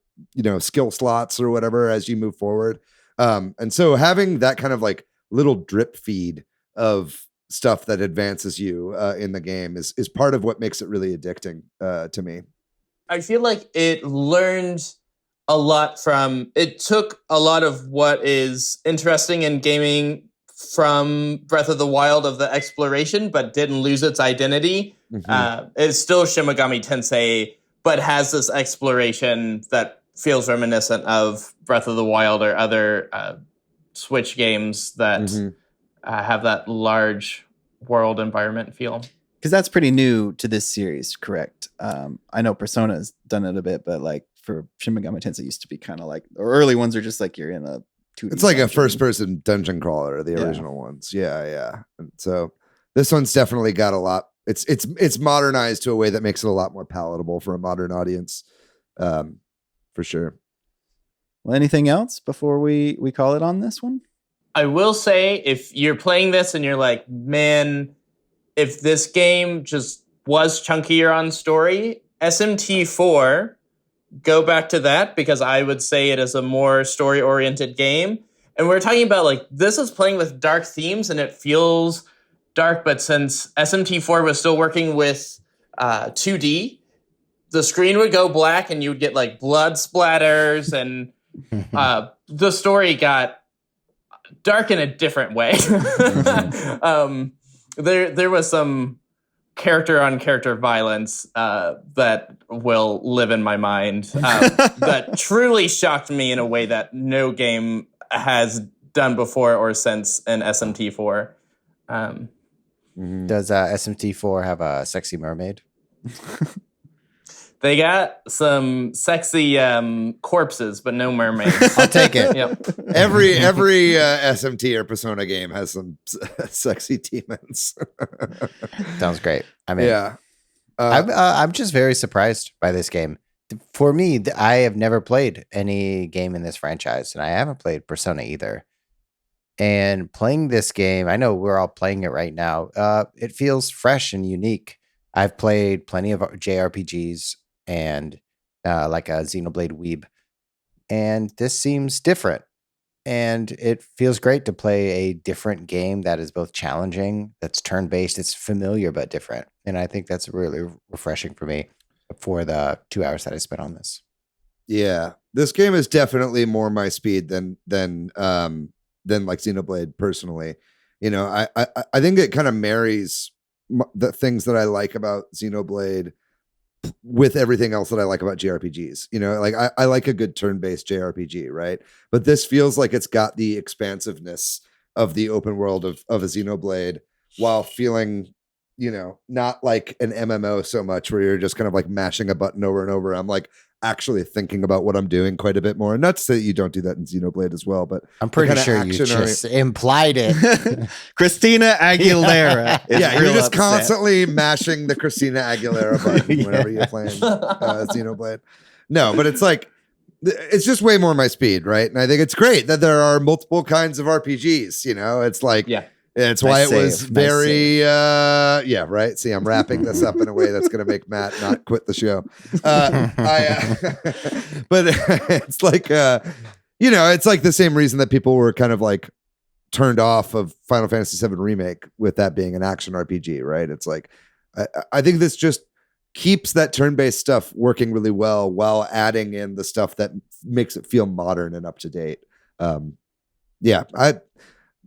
Speaker 1: skill slots or whatever as you move forward. And so having that kind of like little drip feed of stuff that advances you in the game is part of what makes it really addicting to me.
Speaker 4: I feel like it took a lot of what is interesting in gaming from Breath of the Wild of the exploration, but didn't lose its identity. It's still Shin Megami Tensei, but has this exploration that feels reminiscent of Breath of the Wild or other Switch games that have that large world environment feel.
Speaker 3: Because that's pretty new to this series, correct? I know Persona's done it a bit, but like for Shin Megami Tensei used to be kind of like, or early ones are just like you're in a 2D.
Speaker 1: It's like a first-person dungeon crawler, the original ones. Yeah. And so this one's definitely got a lot. It's modernized to a way that makes it a lot more palatable for a modern audience, for sure.
Speaker 3: Well, anything else before we call it on this one?
Speaker 4: I will say, if you're playing this and you're like, man, if this game just was chunkier on story, SMT4, go back to that, because I would say it is a more story-oriented game. And we're talking about, like, this is playing with dark themes and it feels dark, but since SMT4 was still working with 2D, the screen would go black and you would get, like, blood splatters, and the story got dark in a different way. There was some character-on-character violence that will live in my mind that truly shocked me in a way that no game has done before or since in SMT4.
Speaker 2: Does SMT4 have a sexy mermaid?
Speaker 4: They got some sexy corpses, but no mermaids.
Speaker 2: I'll take it.
Speaker 4: Yep.
Speaker 1: Every SMT or Persona game has some sexy demons.
Speaker 2: Sounds great. I mean,
Speaker 1: Yeah.
Speaker 2: I'm just very surprised by this game. For me, I have never played any game in this franchise, and I haven't played Persona either. And playing this game, I know we're all playing it right now. It feels fresh and unique. I've played plenty of JRPGs and like a Xenoblade Weeb, and this seems different. And it feels great to play a different game that is both challenging, that's turn-based, it's familiar but different. And I think that's really refreshing for me for the 2 hours that I spent on this.
Speaker 1: Yeah. This game is definitely more my speed than like Xenoblade personally. I think it kind of marries the things that I like about Xenoblade with everything else that I like about JRPGs. Like I like a good turn-based JRPG, right? But this feels like it's got the expansiveness of the open world of a Xenoblade while feeling, not like an MMO so much where you're just kind of like mashing a button over and over. I'm like, actually thinking about what I'm doing quite a bit more. And not to say that you don't do that in Xenoblade as well, but
Speaker 2: I'm pretty
Speaker 1: kinda
Speaker 2: sure you just implied it.
Speaker 3: Christina Aguilera. is
Speaker 1: yeah, you're
Speaker 3: real
Speaker 1: just
Speaker 3: upset.
Speaker 1: constantly mashing the Christina Aguilera button whenever you're playing Xenoblade. No, but it's like, it's just way more my speed, right? And I think it's great that there are multiple kinds of RPGs. You know, it's like, it's why
Speaker 3: Nice
Speaker 1: it was
Speaker 3: save,
Speaker 1: very, yeah, right. See, I'm wrapping this up in a way that's going to make Matt not quit the show. But it's like, you know, it's like the same reason that people were kind of like turned off of Final Fantasy VII Remake with that being an action RPG, right? It's like, I think this just keeps that turn-based stuff working really well while adding in the stuff that makes it feel modern and up to date. Yeah,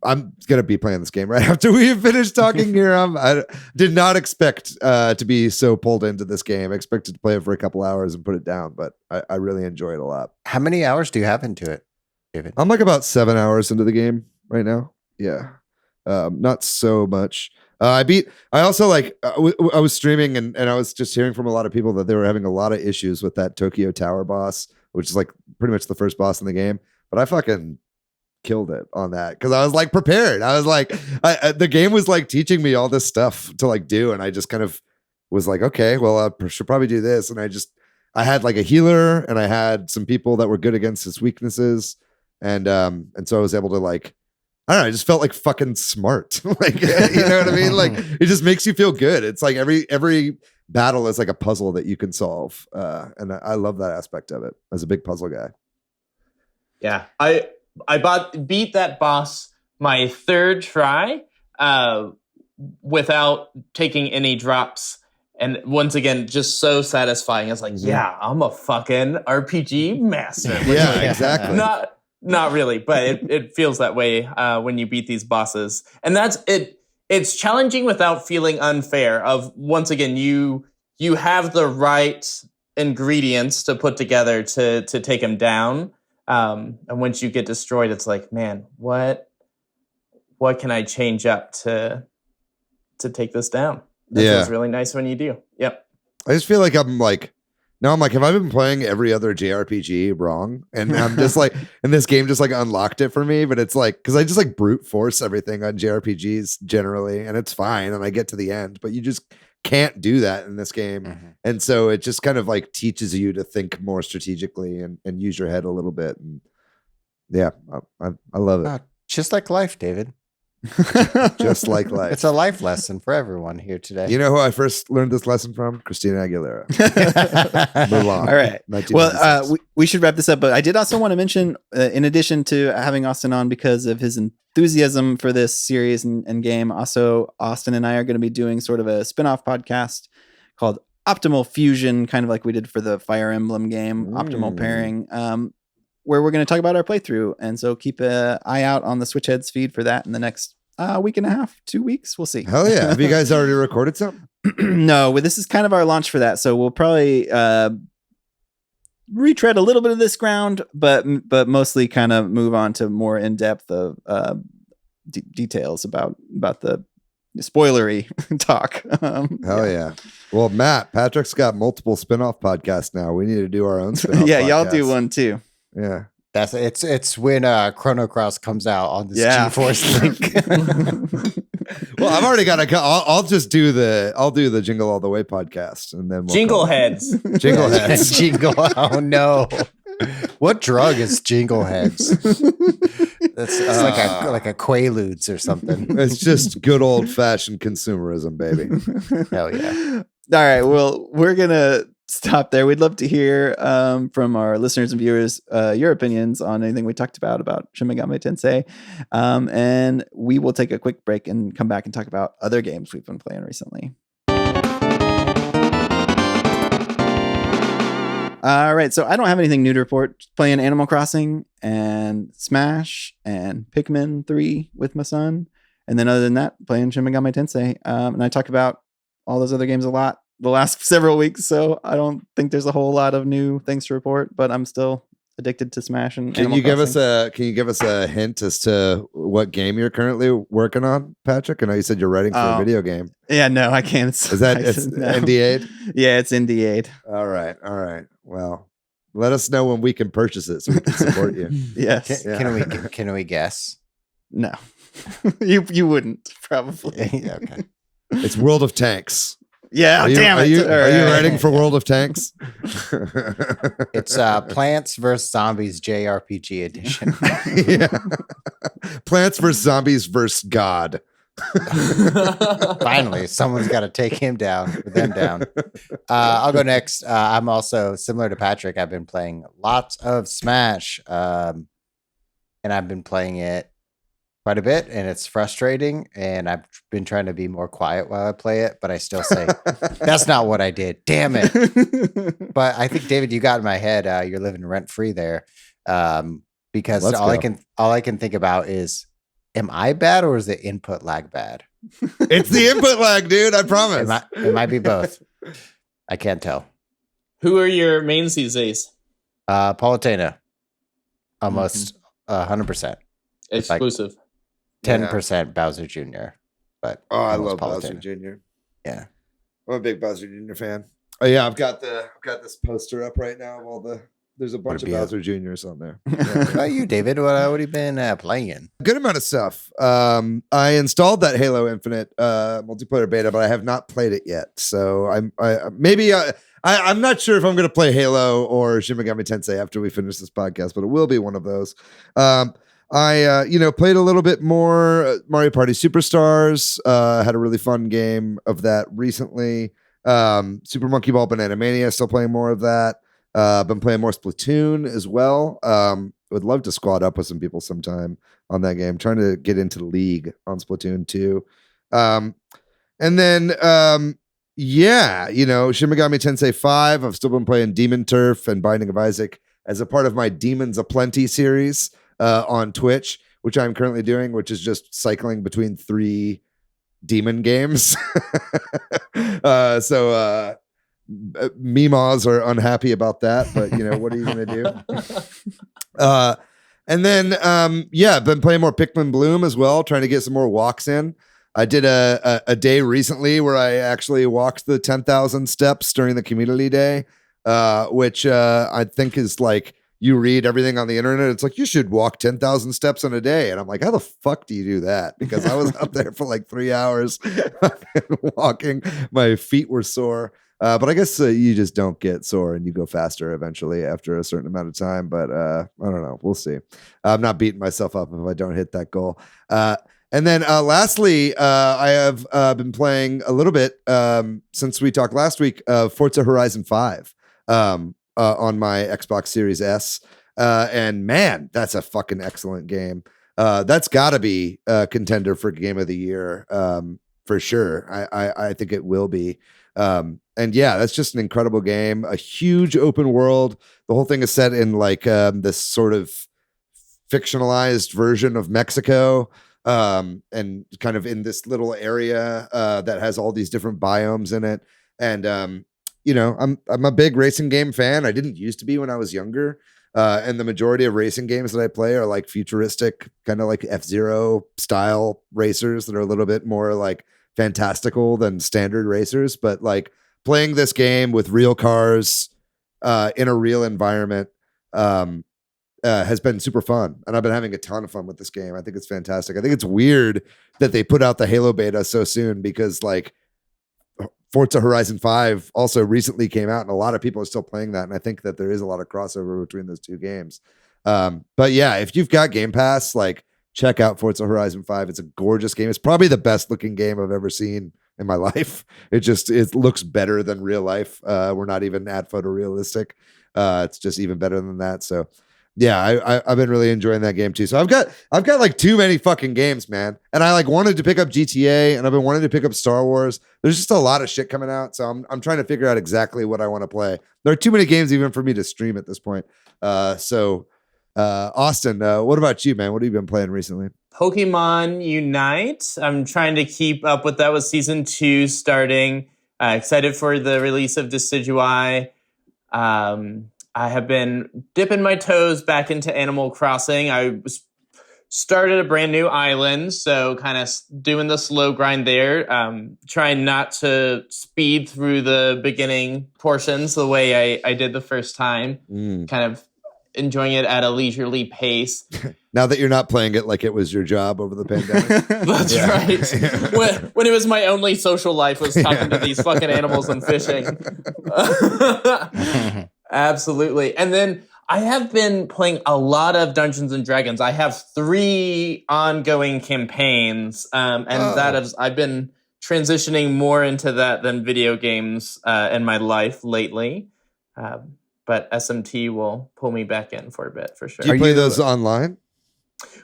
Speaker 1: I'm gonna be playing this game right after we finish talking here. I did not expect to be so pulled into this game. I expected to play it for a couple hours and put it down, but I really enjoy it a lot.
Speaker 2: How many hours do you have into it, David?
Speaker 1: I'm like about 7 hours into the game right now. Yeah, not so much. I also like, I was streaming and I was just hearing from a lot of people that they were having a lot of issues with that Tokyo Tower boss, which is like pretty much the first boss in the game. But I fucking killed it on that because I was like prepared. I was like, the game was like teaching me all this stuff to like do. And I just kind of was like, okay, well, I should probably do this. And I had like a healer and I had some people that were good against his weaknesses. And so I was able to like, I don't know, I just felt like fucking smart. Like, you know what I mean? Like, it just makes you feel good. It's like every battle is like a puzzle that you can solve. And I love that aspect of it as a big puzzle guy.
Speaker 4: Yeah. I beat that boss my third try without taking any drops. And once again, just so satisfying. It's like, yeah, I'm a fucking RPG master.
Speaker 1: Yeah, exactly.
Speaker 4: Not really, but it feels that way when you beat these bosses. And that's it. It's challenging without feeling unfair. Of once again, you have the right ingredients to put together to take them down. And once you get destroyed, it's like, man, what can I change up to take this down? That feels really nice when you do. Yep.
Speaker 1: I just feel like I'm like, have I been playing every other JRPG wrong? And I'm just like, and this game just like unlocked it for me. But it's like, because I just like brute force everything on JRPGs generally, and it's fine. And I get to the end, but you just can't do that in this game. Mm-hmm. And so it just kind of like teaches you to think more strategically and use your head a little bit. And yeah, I love it.
Speaker 2: Just like life, David.
Speaker 1: Just like life.
Speaker 2: It's a life lesson for everyone here today.
Speaker 1: You know who I first learned this lesson from? Christina Aguilera.
Speaker 3: All right. Well, we should wrap this up, but I did also want to mention, in addition to having Austin on because of his enthusiasm for this series and game, also Austin and I are going to be doing sort of a spin-off podcast called Optimal Fusion, kind of like we did for the Fire Emblem game, Optimal Pairing, where we're going to talk about our playthrough. And so keep an eye out on the Switch Headz feed for that in the next week and a half, 2 weeks. We'll see.
Speaker 1: Hell yeah. Have you guys already recorded something?
Speaker 3: No, well, this is kind of our launch for that. So we'll probably retread a little bit of this ground, but mostly kind of move on to more in-depth of details about the spoilery talk.
Speaker 1: Hell yeah. Well, Patrick's got multiple spin-off podcasts now. We need to do our own spin-off
Speaker 3: yeah,
Speaker 1: podcast.
Speaker 3: y'all do one too.
Speaker 1: Yeah.
Speaker 2: It's when Chrono Cross comes out on this GeForce Link.
Speaker 1: Well, I've already got I'll do the Jingle All the Way podcast, and then
Speaker 4: Jingle Heads.
Speaker 1: Jingle Heads.
Speaker 2: Jingle. Oh no. What drug is Jingle Heads? That's like a Quaaludes or something.
Speaker 1: It's just good old fashioned consumerism, baby.
Speaker 2: Hell yeah.
Speaker 3: All right. Well, we're gonna stop there. We'd love to hear from our listeners and viewers your opinions on anything we talked about Shin Megami Tensei. And we will take a quick break and come back and talk about other games we've been playing recently. All right, so I don't have anything new to report. Just playing Animal Crossing and Smash and Pikmin 3 with my son. And then other than that, playing Shin Megami Tensei. And I talk about all those other games a lot the last several weeks, so I don't think there's a whole lot of new things to report, but I'm still addicted to Smash and
Speaker 1: Can you give us a hint as to what game you're currently working on, Patrick? I know you said you're writing for a video game.
Speaker 3: Yeah, no, I can't.
Speaker 1: Is that it's NDA'd?
Speaker 3: Yeah, it's NDA'd.
Speaker 1: All right. Well, Let us know when we can purchase it so we can support you.
Speaker 3: Yes.
Speaker 2: Can we guess?
Speaker 3: No. you wouldn't probably.
Speaker 2: Yeah, okay.
Speaker 1: It's World of Tanks.
Speaker 3: Yeah,
Speaker 1: Are you,
Speaker 3: damn
Speaker 1: are
Speaker 3: it.
Speaker 1: you,
Speaker 3: All
Speaker 1: are you
Speaker 3: right.
Speaker 1: ready for World of Tanks?
Speaker 2: It's Plants vs Zombies JRPG edition.
Speaker 1: Yeah. Plants vs. Zombies vs. God.
Speaker 2: Finally, someone's got to take him down or them down. I'll go next. I'm also similar to Patrick. I've been playing lots of Smash, and I've been playing it quite a bit, and it's frustrating. And I've been trying to be more quiet while I play it, but I still say that's not what I did. Damn it! But I think David, you got in my head. You're living rent free there, because all I can think about is, am I bad or is the input lag bad?
Speaker 1: It's the input lag, dude. I promise.
Speaker 2: It might be both. I can't tell.
Speaker 4: Who are your mains these days?
Speaker 2: Palutena, almost 100%.
Speaker 4: Exclusive.
Speaker 2: 10% Bowser Jr. But
Speaker 1: I
Speaker 2: almost
Speaker 1: love Bowser
Speaker 2: Palutena.
Speaker 1: Jr.
Speaker 2: Yeah.
Speaker 1: I'm a big Bowser Jr. fan. Oh yeah, I've got this poster up right now. There's a bunch of Bowser Juniors on there.
Speaker 2: What about you, David? What have you been playing?
Speaker 1: Good amount of stuff. I installed that Halo Infinite multiplayer beta, but I have not played it yet. So I'm not sure if I'm going to play Halo or Shin Megami Tensei after we finish this podcast, but it will be one of those. I played a little bit more Mario Party Superstars. Had a really fun game of that recently. Super Monkey Ball Banana Mania. Still playing more of that. Been playing more Splatoon as well. Would love to squad up with some people sometime on that game. Trying to get into the league on Splatoon 2. And then Shin Megami Tensei V. I've still been playing Demon Turf and Binding of Isaac as a part of my Demons Aplenty series on Twitch, which I'm currently doing, which is just cycling between 3 demon games. So Meemaws are unhappy about that, but what are you gonna do? And then I've been playing more Pikmin Bloom as well, trying to get some more walks in. I did a day recently where I actually walked the 10,000 steps during the community day, which I think is like, you read everything on the internet, it's like, you should walk 10,000 steps in a day. And I'm like, how the fuck do you do that? Because I was up there for like 3 hours walking. My feet were sore. But I guess you just don't get sore and you go faster eventually after a certain amount of time. But I don't know. We'll see. I'm not beating myself up if I don't hit that goal. And then lastly, I have been playing a little bit since we talked last week, Forza Horizon 5 on my Xbox Series S. And man, that's a fucking excellent game. That's got to be a contender for Game of the Year for sure. I think it will be. And yeah, that's just an incredible game. A huge open world. The whole thing is set in like this sort of fictionalized version of Mexico, and kind of in this little area that has all these different biomes in it. And I'm a big racing game fan. I didn't used to be when I was younger. And the majority of racing games that I play are like futuristic, kind of like F-Zero style racers that are a little bit more like fantastical than standard racers. But like playing this game with real cars in a real environment has been super fun. And I've been having a ton of fun with this game. I think it's fantastic. I think it's weird that they put out the Halo beta so soon, because like Forza Horizon 5 also recently came out and a lot of people are still playing that. And I think that there is a lot of crossover between those two games. But yeah, if you've got Game Pass, like check out Forza Horizon 5. It's a gorgeous game. It's probably the best looking game I've ever seen in my life. It looks better than real life. We're not even at photorealistic. It's just even better than that. So yeah, I've been really enjoying that game too. So I've got like too many fucking games, man. And I like wanted to pick up GTA and I've been wanting to pick up Star Wars. There's just a lot of shit coming out. So I'm trying to figure out exactly what I want to play. There are too many games even for me to stream at this point. Austin, what about you, man? What have you been playing recently?
Speaker 4: Pokemon Unite. I'm trying to keep up with that with season 2 starting. Excited for the release of Decidueye. I have been dipping my toes back into Animal Crossing. I was started a brand new island, so kind of doing the slow grind there. Trying not to speed through the beginning portions the way I did the first time. Kind of enjoying it at a leisurely pace.
Speaker 1: Now that you're not playing it like it was your job over the pandemic.
Speaker 4: That's right. When it was my only social life was talking to these fucking animals and fishing. Absolutely. And then I have been playing a lot of Dungeons and Dragons. I have 3 ongoing campaigns, I've been transitioning more into that than video games in my life lately. But SMT will pull me back in for a bit, for sure.
Speaker 1: Do you play those online?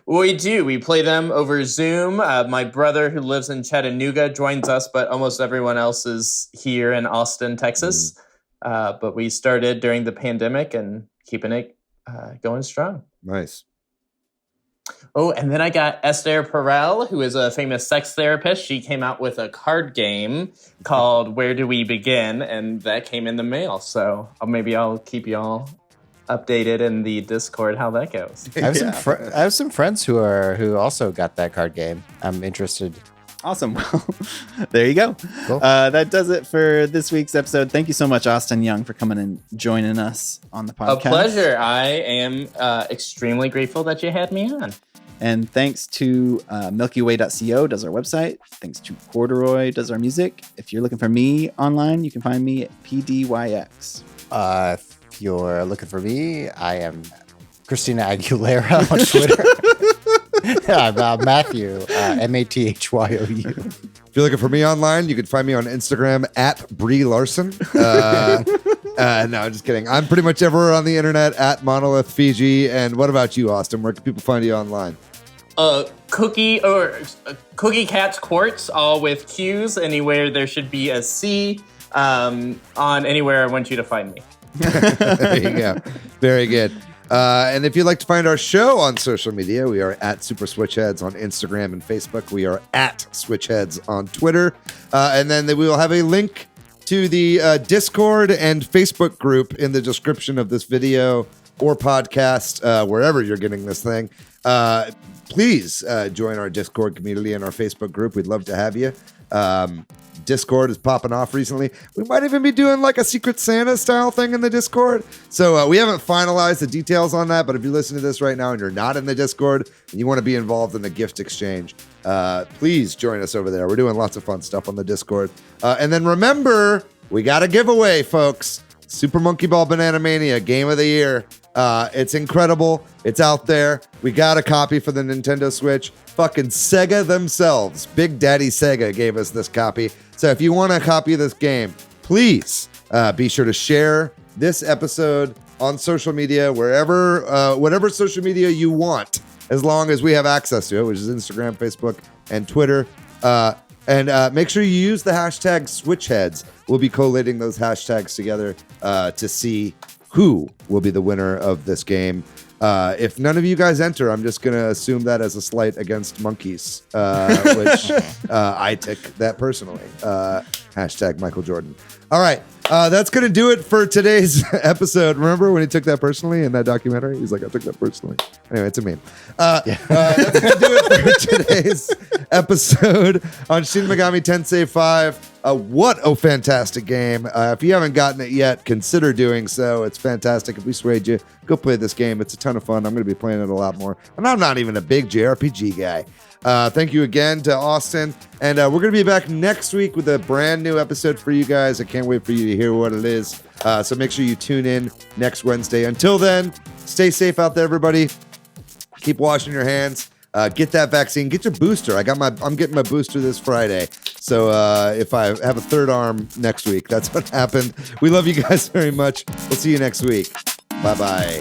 Speaker 4: We do. We play them over Zoom. My brother, who lives in Chattanooga, joins us, but almost everyone else is here in Austin, Texas. But we started during the pandemic and keeping it going strong.
Speaker 1: Nice.
Speaker 4: Oh, and then I got Esther Perel, who is a famous sex therapist. She came out with a card game called Where Do We Begin? And that came in the mail. So maybe I'll keep y'all updated in the Discord how that goes.
Speaker 2: I have some friends who also got that card game. I'm interested.
Speaker 3: Awesome. Well, there you go.
Speaker 2: Cool.
Speaker 3: That does it for this week's episode. Thank you so much, Austin Young, for coming and joining us on the podcast.
Speaker 4: A pleasure. I am extremely grateful that you had me on.
Speaker 3: And thanks to MilkyWay.co does our website. Thanks to Corduroy does our music. If you're looking for me online, you can find me at PDYX.
Speaker 2: If you're looking for me, I am Christina Aguilera on Twitter. I'm Matthew, MATHYOU.
Speaker 1: If you're looking for me online, you can find me on Instagram at Brie Larson. No, just kidding. I'm pretty much everywhere on the internet at Monolith Fiji. And what about you, Austin? Where can people find you online?
Speaker 4: Cookie Cat's Quartz, all with Q's. Anywhere there should be a C on anywhere I want you to find me.
Speaker 1: There you go. Very good. And if you'd like to find our show on social media, we are at Super Switch Headz on Instagram and Facebook. We are at Switch Headz on Twitter. And then we will have a link to the Discord and Facebook group in the description of this video or podcast, wherever you're getting this thing. Please join our Discord community and our Facebook group. We'd love to have you. Discord is popping off recently. We might even be doing like a Secret Santa style thing in the Discord. So we haven't finalized the details on that, but if you listen to this right now and you're not in the Discord and you want to be involved in the gift exchange, please join us over there. We're doing lots of fun stuff on the Discord. And then remember, we got a giveaway, folks. Super Monkey Ball Banana Mania Game of the Year. It's incredible. It's out there. We got a copy for the Nintendo Switch. Fucking Sega themselves, Big Daddy Sega, gave us this copy. So if you want a copy of this game, please be sure to share this episode on social media, wherever, whatever social media you want, as long as we have access to it, which is Instagram, Facebook, and Twitter. And make sure you use the hashtag SwitchHeads. We'll be collating those hashtags together to see who will be the winner of this game. If none of you guys enter, I'm just going to assume that as a slight against monkeys, which I take that personally. Hashtag Michael Jordan. All right. That's going to do it for today's episode. Remember when he took that personally in that documentary? He's like, I took that personally. Anyway, it's a meme. That's going to do it for today's episode on Shin Megami Tensei V. What a fantastic game. If you haven't gotten it yet, consider doing so. It's fantastic. If we swayed you, go play this game. It's a ton of fun. I'm going to be playing it a lot more. And I'm not even a big JRPG guy. Thank you again to Austin. And we're going to be back next week with a brand new episode for you guys. I can't wait for you to hear what it is. So make sure you tune in next Wednesday. Until then, stay safe out there, everybody. Keep washing your hands. Get that vaccine. Get your booster. I'm getting my booster this Friday. So if I have a third arm next week, that's what happened. We love you guys very much. We'll see you next week. Bye-bye.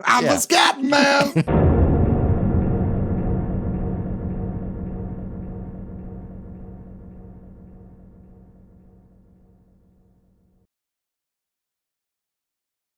Speaker 1: I'm the scat man.